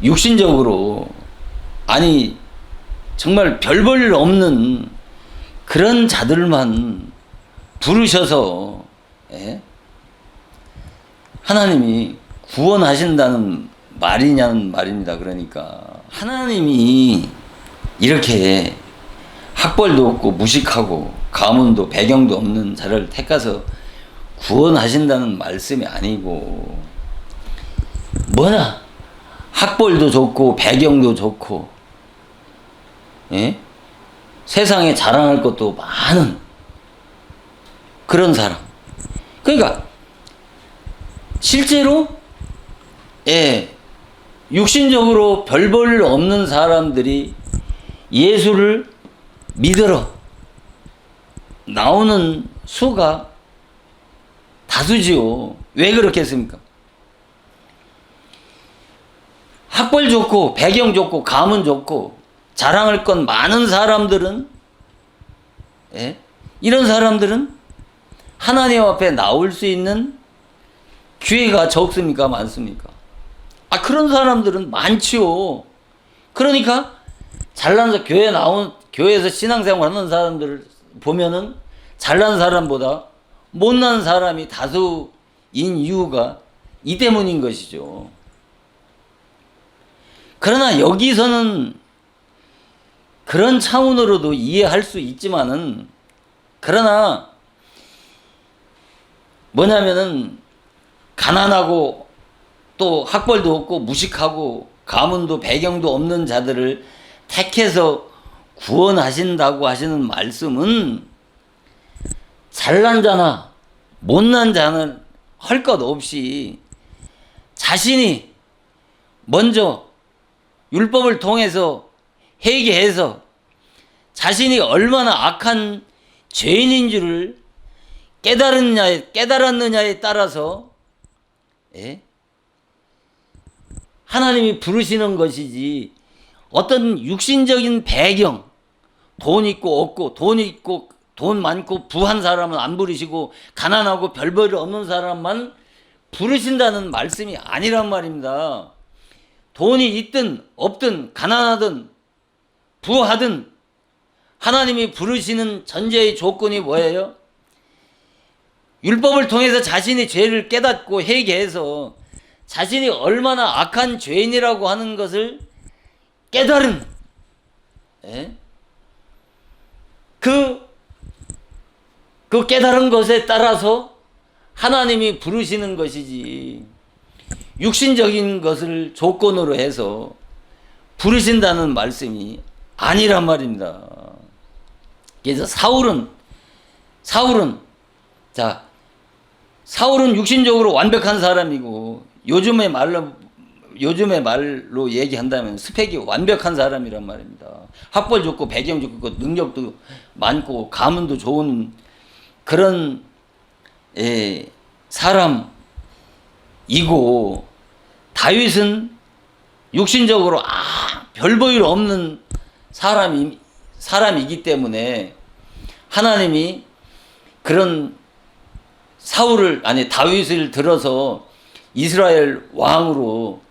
육신적으로 아니 정말 별 볼 일 없는 그런 자들만 부르셔서 하나님이 구원하신다는 말이냐는 말입니다. 그러니까 하나님이 이렇게 학벌도 없고 무식하고 가문도 배경도 없는 자를 택해서 구원하신다는 말씀이 아니고 뭐냐 학벌도 좋고 배경도 좋고 세상에 자랑할 것도 많은 그런 사람. 그러니까 실제로 육신적으로 별 볼 일 없는 사람들이 예수를 믿으러 나오는 수가 다수지요. 왜 그렇게 했습니까? 학벌 좋고 배경 좋고 가문 좋고 자랑할 건 많은 사람들은 이런 사람들은 하나님 앞에 나올 수 있는 기회가 적습니까? 많습니까? 그런 사람들은 많지요. 그러니까 잘난 교회에서 신앙생활 하는 사람들을 보면은 잘난 사람보다 못난 사람이 다수인 이유가 이 때문인 것이죠. 그러나 여기서는 그런 차원으로도 이해할 수 있지만은 그러나 뭐냐면은 가난하고 또 학벌도 없고 무식하고 가문도 배경도 없는 자들을 택해서 구원하신다고 하시는 말씀은 잘난 자나 못난 자는 할 것 없이 자신이 먼저 율법을 통해서 회개해서 자신이 얼마나 악한 죄인인 줄을 깨달았느냐에 따라서 하나님이 부르시는 것이지 어떤 육신적인 배경, 돈 있고 없고 돈 많고 부한 사람은 안 부르시고 가난하고 별 볼 일 없는 사람만 부르신다는 말씀이 아니란 말입니다. 돈이 있든 없든 가난하든 부하든 하나님이 부르시는 전제의 조건이 뭐예요? 율법을 통해서 자신이 죄를 깨닫고 회개해서 자신이 얼마나 악한 죄인이라고 하는 것을 깨달은 그 깨달은 것에 따라서 하나님이 부르시는 것이지 육신적인 것을 조건으로 해서 부르신다는 말씀이 아니란 말입니다. 그래서 사울은 육신적으로 완벽한 사람이고 요즘의 말로 얘기한다면 스펙이 완벽한 사람이란 말입니다. 학벌 좋고 배경 좋고 능력도 많고 가문도 좋은 그런 사람이고 다윗은 육신적으로 별 볼 일 없는 사람이기 때문에 하나님이 그런 다윗을 들어서 이스라엘 왕으로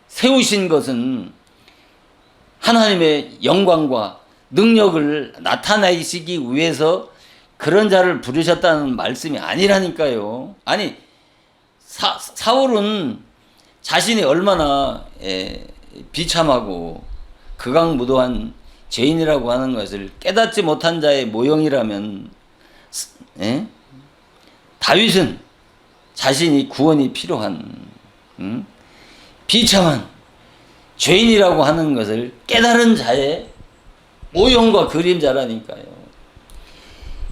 세우신 것은 하나님의 영광과 능력을 나타내시기 위해서 그런 자를 부르셨다는 말씀이 아니라니까요. 아니 사울은 자신이 얼마나 비참하고 극악무도한 죄인이라고 하는 것을 깨닫지 못한 자의 모형이라면 다윗은 자신이 구원이 필요한 비참한 죄인이라고 하는 것을 깨달은 자의 모형과 그림자라니까요.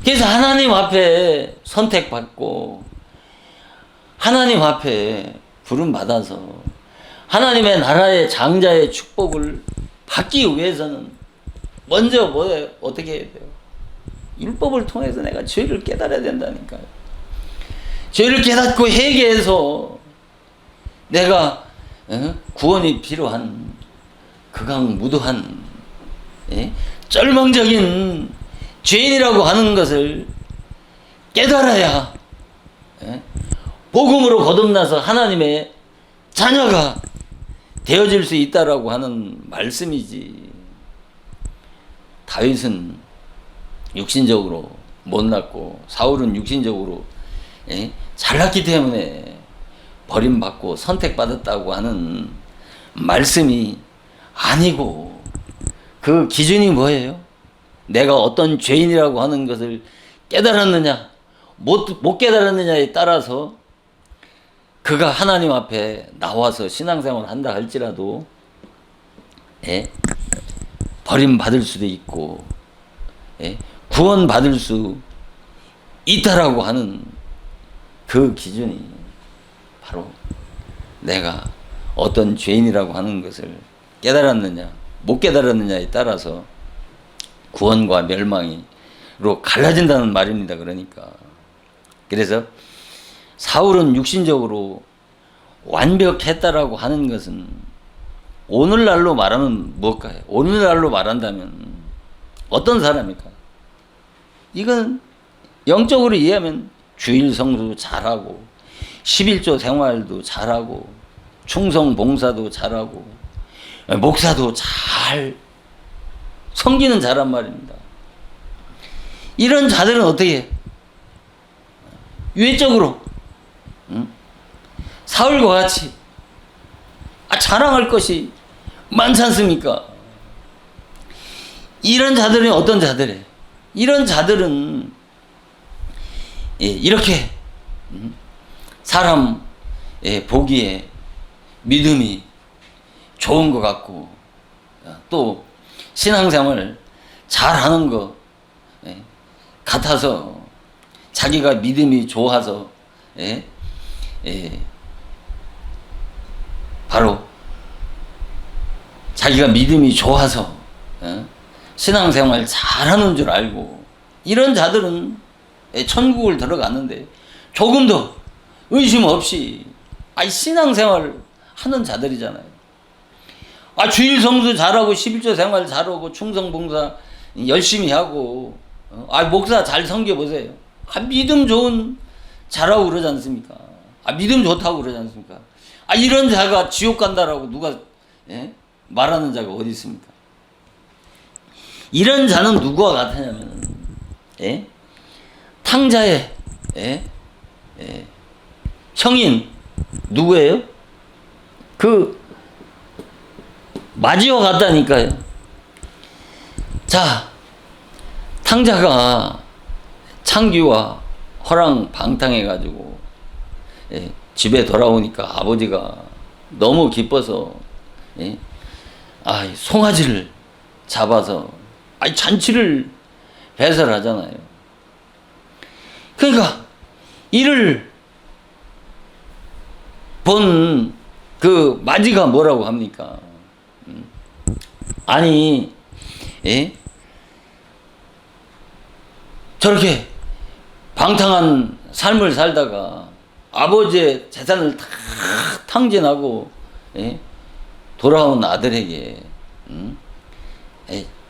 그래서 하나님 앞에 선택받고 하나님 앞에 부름받아서 하나님의 나라의 장자의 축복을 받기 위해서는 먼저 어떻게 해야 돼요? 율법을 통해서 내가 죄를 깨달아야 된다니까요. 죄를 깨닫고 회개해서 내가 구원이 필요한 극악무도한 쩔망적인 죄인이라고 하는 것을 깨달아야 복음으로 거듭나서 하나님의 자녀가 되어질 수 있다라고 하는 말씀이지. 다윗은 육신적으로 못났고 사울은 육신적으로 잘났기 때문에 버림받고 선택받았다고 하는 말씀이 아니고, 그 기준이 뭐예요? 내가 어떤 죄인이라고 하는 것을 깨달았느냐 못 깨달았느냐에 따라서 그가 하나님 앞에 나와서 신앙생활을 한다 할지라도 버림받을 수도 있고 구원받을 수 있다라고 하는 그 기준이 바로 내가 어떤 죄인이라고 하는 것을 깨달았느냐 못 깨달았느냐에 따라서 구원과 멸망이로 갈라진다는 말입니다. 그러니까 그래서 사울은 육신적으로 완벽했다라고 하는 것은 오늘날로 말하면 무엇일까요? 오늘날로 말한다면 어떤 사람입니까? 이건 영적으로 이해하면 주일 성수도 잘하고 11조 생활도 잘하고 충성 봉사도 잘하고 목사도 잘 섬기는 자란 말입니다. 이런 자들은 어떻게 해? 외적으로 사울과 같이 자랑할 것이 많지 않습니까? 이런 자들은 어떤 자들이에요? 이런 자들은 이렇게 사람 보기에 믿음이 좋은 것 같고 또 신앙생활을 잘하는 것 같아서 자기가 믿음이 좋아서 바로 자기가 믿음이 좋아서 신앙생활 잘하는 줄 알고 이런 자들은 천국을 들어갔는데 조금 더 의심 없이 신앙생활을 하는 자들이잖아요. 주일 성수 잘하고 11조 생활 잘하고 충성봉사 열심히 하고 목사 잘 섬겨보세요. 믿음 좋은 자라고 그러지 않습니까? 믿음 좋다고 그러지 않습니까? 이런 자가 지옥 간다라고 누가 말하는 자가 어디 있습니까? 이런 자는 누구와 같으냐면 탕자의 형인 누구예요? 그 마지와 같다니까요. 자, 탕자가 창기와 허랑방탕해가지고 집에 돌아오니까 아버지가 너무 기뻐서 송아지를 잡아서 잔치를 배설하잖아요. 그러니까 이를 본 그 마지가 뭐라고 합니까? 저렇게 방탕한 삶을 살다가 아버지의 재산을 다 탕진하고 돌아온 아들에게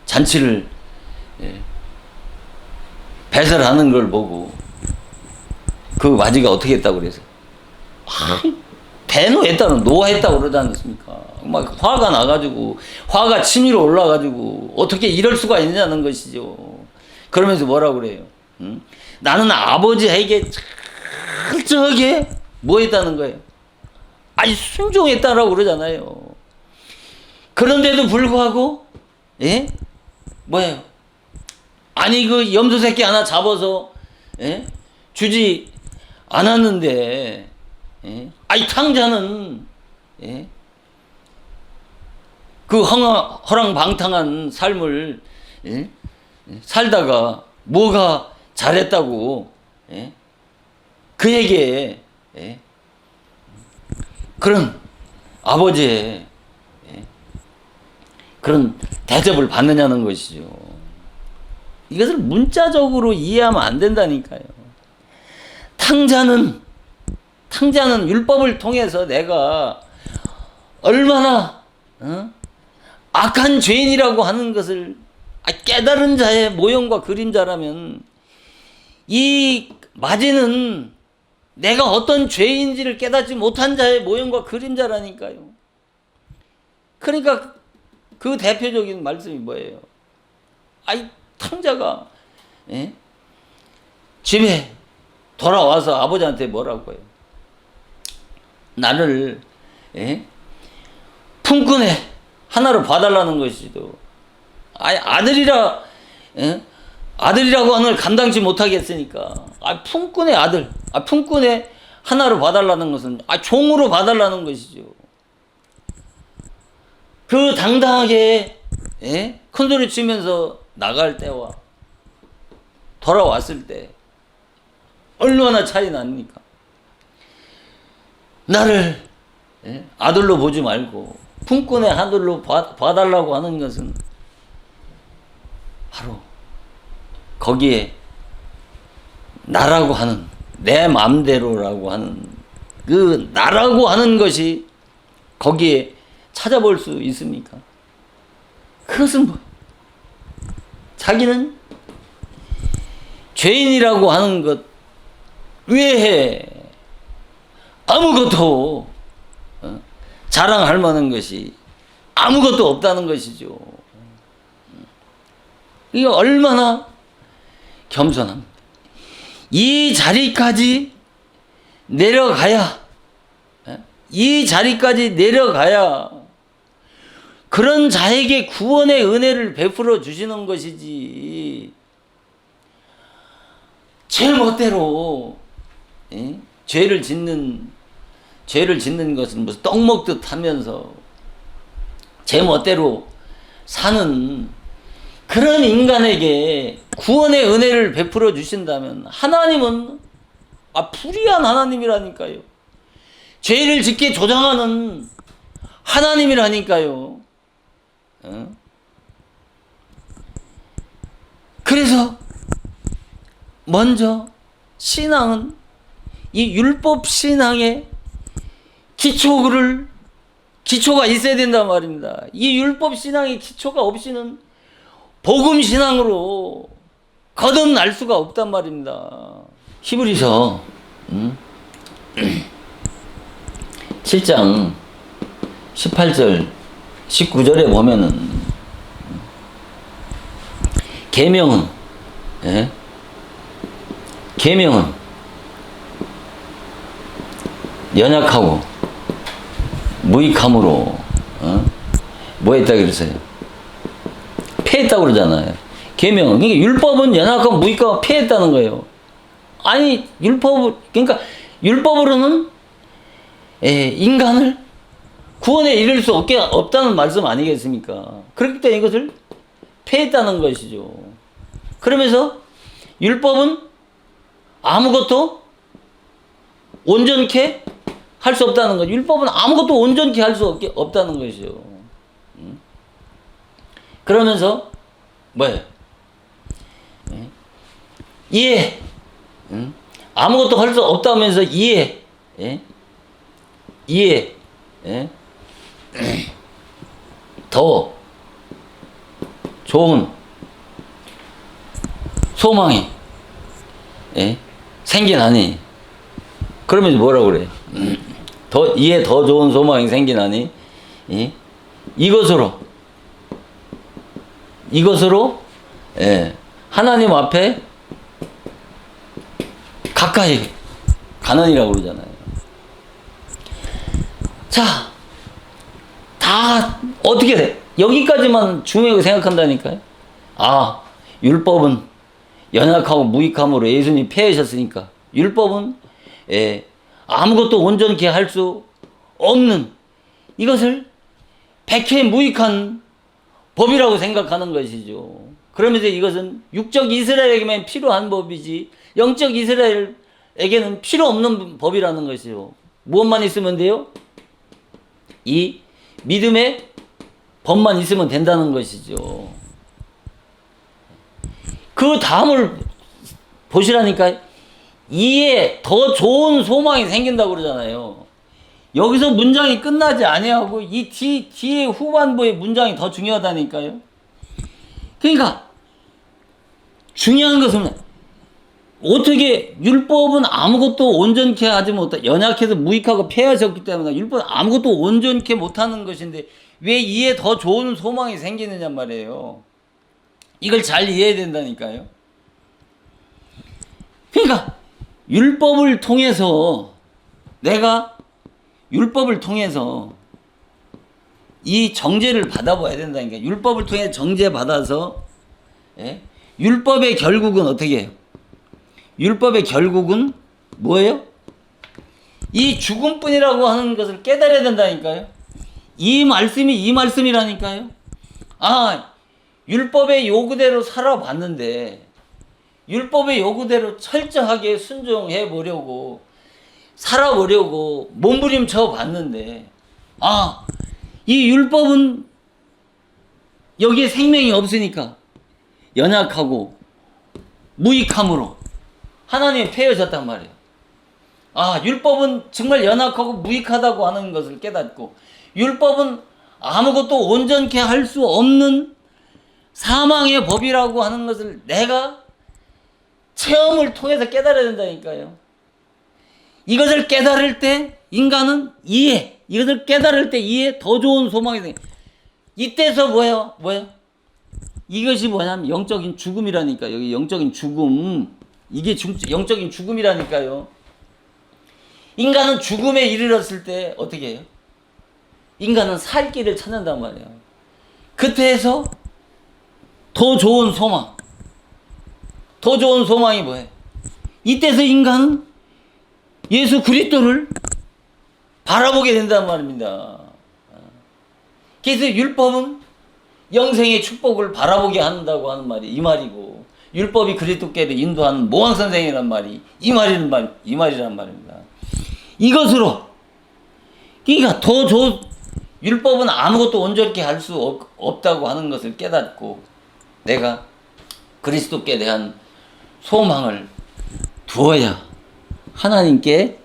잔치를 배설하는 걸 보고 그 마지가 어떻게 했다고 그래서 대노했다는 노했다고 그러지 않습니까? 막 화가 나가지고 화가 치밀어 올라가지고 어떻게 이럴 수가 있냐는 것이죠. 그러면서 뭐라고 그래요? 나는 아버지에게 철저하게 뭐 했다는 거예요? 순종했다라고 그러잖아요. 그런데도 불구하고 뭐예요? 그 염소 새끼 하나 잡아서 주지 않았는데 탕자는 그 허랑방탕한 삶을 살다가 뭐가 잘했다고 그에게 그런 아버지의 그런 대접을 받느냐는 것이죠. 이것을 문자적으로 이해하면 안 된다니까요. 탕자는 율법을 통해서 내가 얼마나 악한 죄인이라고 하는 것을 깨달은 자의 모형과 그림자라면, 이 마지는 내가 어떤 죄인지를 깨닫지 못한 자의 모형과 그림자라니까요. 그러니까 그 대표적인 말씀이 뭐예요? 탕자가 집에 돌아와서 아버지한테 뭐라고 해요? 나를 품꾼의 하나로 봐달라는 것이죠. 아들이라고 하는 걸 감당치 못하겠으니까 품꾼의 아들, 품꾼의 하나로 봐달라는 것은 종으로 봐달라는 것이죠. 그 당당하게 큰소리 치면서 나갈 때와 돌아왔을 때 얼마나 차이 납니까? 나를 아들로 보지 말고 품꾼의 아들로 봐달라고 하는 것은 바로 거기에 나라고 하는, 내 마음대로라고 하는 그 나라고 하는 것이 거기에 찾아볼 수 있습니까? 그것은 뭐 자기는 죄인이라고 하는 것 외에 아무것도 자랑할 만한 것이 아무것도 없다는 것이죠. 이게 얼마나 겸손합니다. 이 자리까지 내려가야 그런 자에게 구원의 은혜를 베풀어 주시는 것이지, 제 멋대로 죄를 짓는 것은 무슨 떡 먹듯 하면서 제 멋대로 사는 그런 인간에게 구원의 은혜를 베풀어 주신다면 하나님은 불의한 하나님이라니까요. 죄를 짓게 조장하는 하나님이라니까요. 그래서 먼저 신앙은 이 율법 신앙의 기초가 있어야 된단 말입니다. 이 율법 신앙의 기초가 없이는 복음 신앙으로 거듭날 수가 없단 말입니다. 히브리서 7장 18절 19절에 보면은 계명은 연약하고 무익함으로 뭐 했다 그랬어요? 폐했다고 그러잖아요. 계명은, 그러니까 율법은 연약하고 무익하고 폐했다는 거예요. 아니 그러니까 율법으로는 인간을 구원에 이를 수 없다는 말씀 아니겠습니까? 그렇기 때문에 이것을 폐했다는 것이죠. 그러면서 율법은 아무것도 온전케 할 수 없다는 거죠. 율법은 아무것도 온전케 할 수 없다는 것이죠. 그러면서 뭐예요? 이해. 아무것도 할 수 없다면서 이해. 더 좋은 소망이 생기나니. 그러면서 뭐라고 그래요? 더 좋은 소망이 생기나니 이것으로 하나님 앞에 가까이 가느니라고 그러잖아요. 자, 다 어떻게 돼? 여기까지만 중요하게 생각한다니까요. 율법은 연약하고 무익함으로 예수님이 폐하셨으니까 율법은 아무것도 온전케 할 수 없는 이것을 백해 무익한 법이라고 생각하는 것이죠. 그러면서 이것은 육적 이스라엘에게만 필요한 법이지 영적 이스라엘에게는 필요 없는 법이라는 것이죠. 무엇만 있으면 돼요? 이 믿음의 법만 있으면 된다는 것이죠. 그 다음을 보시라니까. 이에 더 좋은 소망이 생긴다고 그러잖아요. 여기서 문장이 끝나지 아니하고 이 뒤에 후반부의 문장이 더 중요하다니까요. 그러니까 중요한 것은 어떻게 율법은 아무것도 온전케 하지 못하, 연약해서 무익하고 폐하셨기 때문에 율법은 아무것도 온전케 못하는 것인데 왜 이에 더 좋은 소망이 생기느냐 말이에요. 이걸 잘 이해해야 된다니까요. 그러니까 율법을 통해서 내가 율법을 통해서 이 정죄를 받아봐야 된다니까. 율법을 통해 정죄 받아서, 예? 율법의 결국은 어떻게 해요? 율법의 결국은 뭐예요? 이 죽음뿐이라고 하는 것을 깨달아야 된다니까요. 이 말씀이라니까요. 아, 율법의 요구대로 살아봤는데 율법의 요구대로 철저하게 순종해 보려고 살아보려고 몸부림쳐 봤는데, 아, 이 율법은 여기에 생명이 없으니까 연약하고 무익함으로 하나님이 폐허졌단 말이에요. 아, 율법은 정말 연약하고 무익하다고 하는 것을 깨닫고, 율법은 아무것도 온전케 할 수 없는 사망의 법이라고 하는 것을 내가 체험을 통해서 깨달아야 된다니까요. 이것을 깨달을 때 인간은 이것을 깨달을 때 더 좋은 소망이 생겨. 이때서 뭐예요? 이것이 뭐냐면 영적인 죽음이라니까. 여기 영적인 죽음. 이게 영적인 죽음이라니까요. 인간은 죽음에 이르렀을 때 어떻게 해요? 인간은 살 길을 찾는단 말이에요. 그때에서 더 좋은 소망이 뭐예요? 이때서 인간은 예수 그리스도를 바라보게 된단 말입니다. 그래서 율법은 영생의 축복을 바라보게 한다고 하는 말이 이 말이고, 율법이 그리스도께로 인도하는 모황선생이란 말이 이 말이란 말입니다. 이것으로, 그러니까 율법은 아무것도 온전케 할 수 없다고 하는 것을 깨닫고 내가 그리스도께 대한 소망을 두어야 하나님께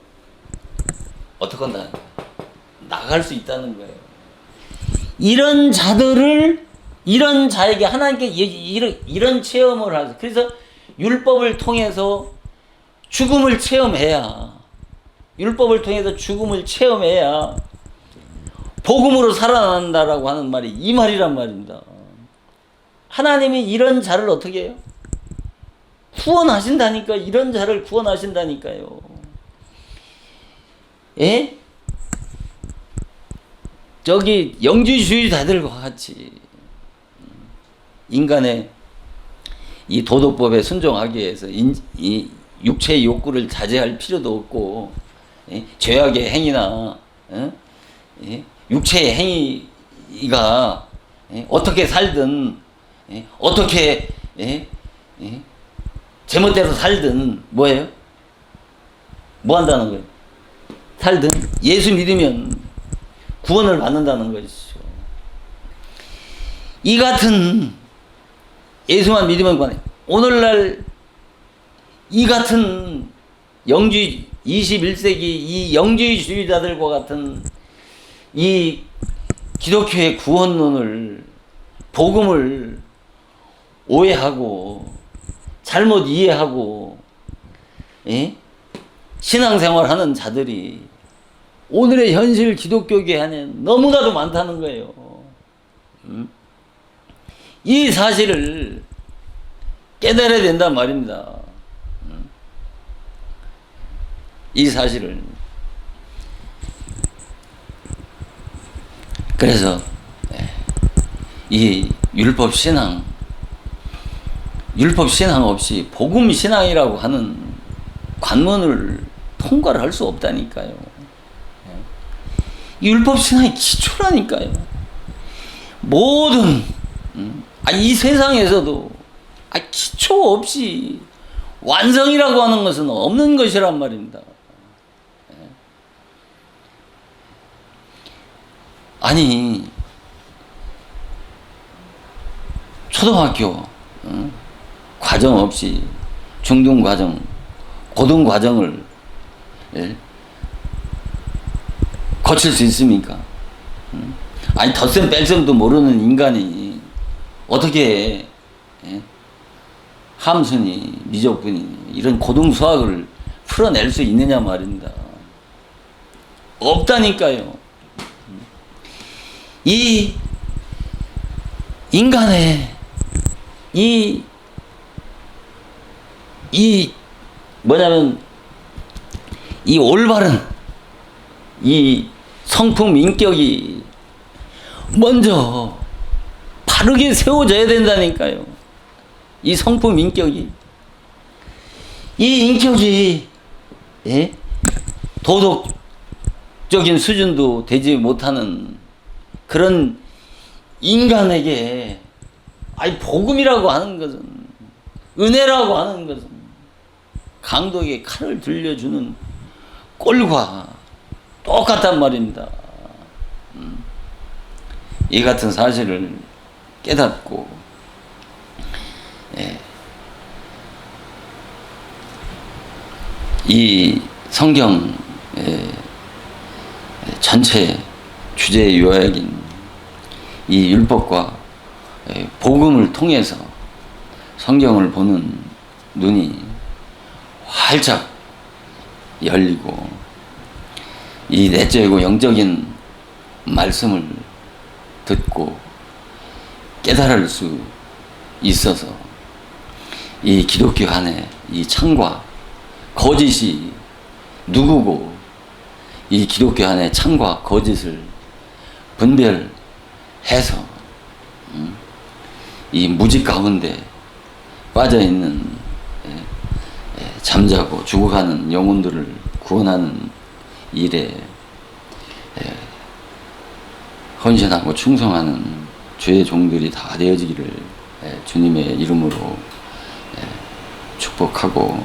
어떻게 한다? 나갈 수 있다는 거예요. 이런 자에게 하나님께 이런 체험을 하죠. 그래서 율법을 통해서 죽음을 체험해야 복음으로 살아난다라고 하는 말이 이 말이란 말입니다. 하나님이 이런 자를 어떻게 해요? 구원하신다니까. 이런 자를 구원하신다니까요. 예? 저기 영지주의자들과 같이 인간의 이 도덕법에 순종하기 위해서 이 육체의 욕구를 자제할 필요도 없고, 예? 죄악의 행위나 예? 육체의 행위가 어떻게 살든, 어떻게 제멋대로 살든 뭐예요? 뭐 한다는 거예요? 살든 예수 믿으면 구원을 받는다는 것이죠. 이 같은 예수만 믿으면 구원해. 오늘날 이 같은 21세기 이 영지주의자들과 같은 이 기독교의 구원론을, 복음을 오해하고 잘못 이해하고, 예? 신앙생활하는 자들이 오늘의 현실 기독교계 안에 너무나도 많다는 거예요. 이 사실을 깨달아야 된단 말입니다. 이 사실을. 그래서 이 율법 신앙 없이 복음 신앙이라고 하는 관문을 통과를 할 수 없다니까요. 율법 신앙이 기초라니까요. 모든 이 세상에서도 기초 없이 완성이라고 하는 것은 없는 것이란 말입니다. 아니 초등학교 과정 없이 중등 과정, 고등 과정을 거칠 수 있습니까? 아니 덧셈 뺄셈도 모르는 인간이 어떻게 함수니 미적분이니 이런 고등 수학을 풀어낼 수 있느냐 말입니다. 없다니까요. 이 인간의 이 뭐냐면 이 올바른 이 성품 인격이 먼저 바르게 세워져야 된다니까요. 이 성품 인격이 이 인격이 도덕적인 수준도 되지 못하는 그런 인간에게 아니 복음이라고 하는 것은 은혜라고 하는 것은 강도에게 칼을 들려주는 꼴과 똑같단 말입니다. 이 같은 사실을 깨닫고 이 성경 전체 주제 요약인 이 율법과 복음을 통해서 성경을 보는 눈이 활짝 열리고 이 내적이고 영적인 말씀을 듣고 깨달을 수 있어서 이 기독교 안에 이 참과 거짓이 누구고 이 기독교 안에 참과 거짓을 분별해서 이 무지 가운데 빠져있는 잠자고 죽어가는 영혼들을 구원하는 일에 헌신하고 충성하는 주의 종들이 다 되어지기를 주님의 이름으로 축복하고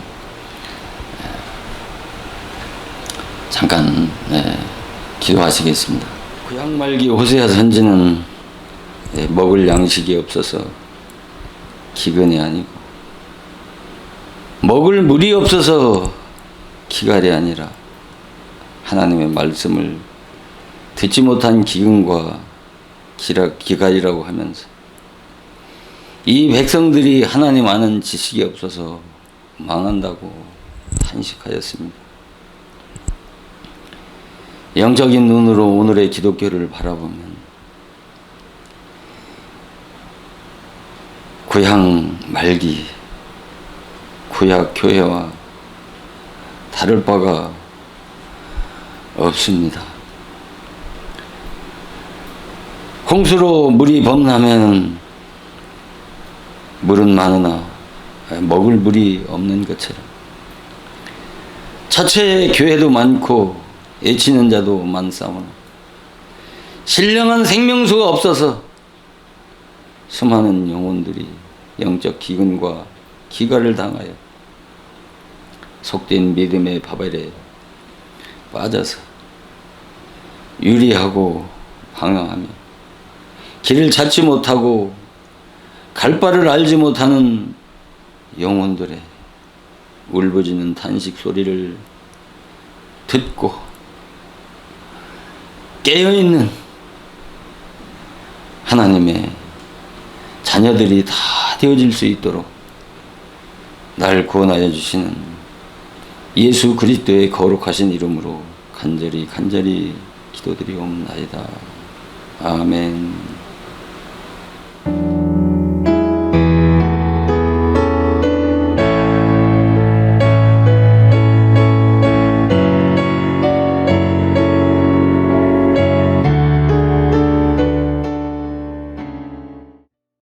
잠깐 기도하시겠습니다. 구약 말기 호세아 선지는 먹을 양식이 없어서 기근이 아니고 먹을 물이 없어서 기갈이 아니라 하나님의 말씀을 듣지 못한 기근과 기갈이라고 하면서 이 백성들이 하나님 아는 지식이 없어서 망한다고 탄식하였습니다. 영적인 눈으로 오늘의 기독교를 바라보면 구약 말기 구약 교회와 다를 바가 없습니다. 홍수로 물이 범람하면 물은 많으나 먹을 물이 없는 것처럼 자체 교회도 많고 애치는 자도 많사오나 신령한 생명수가 없어서 수많은 영혼들이 영적 기근과 기갈을 당하여 속된 믿음의 바벨에 빠져서 유리하고 방황하며 길을 찾지 못하고 갈 바를 알지 못하는 영혼들의 울부짖는 탄식 소리를 듣고 깨어있는 하나님의 자녀들이 다 되어질 수 있도록 날 구원하여 주시는 예수 그리스도의 거룩하신 이름으로 간절히 기도드리옵나이다. 아멘.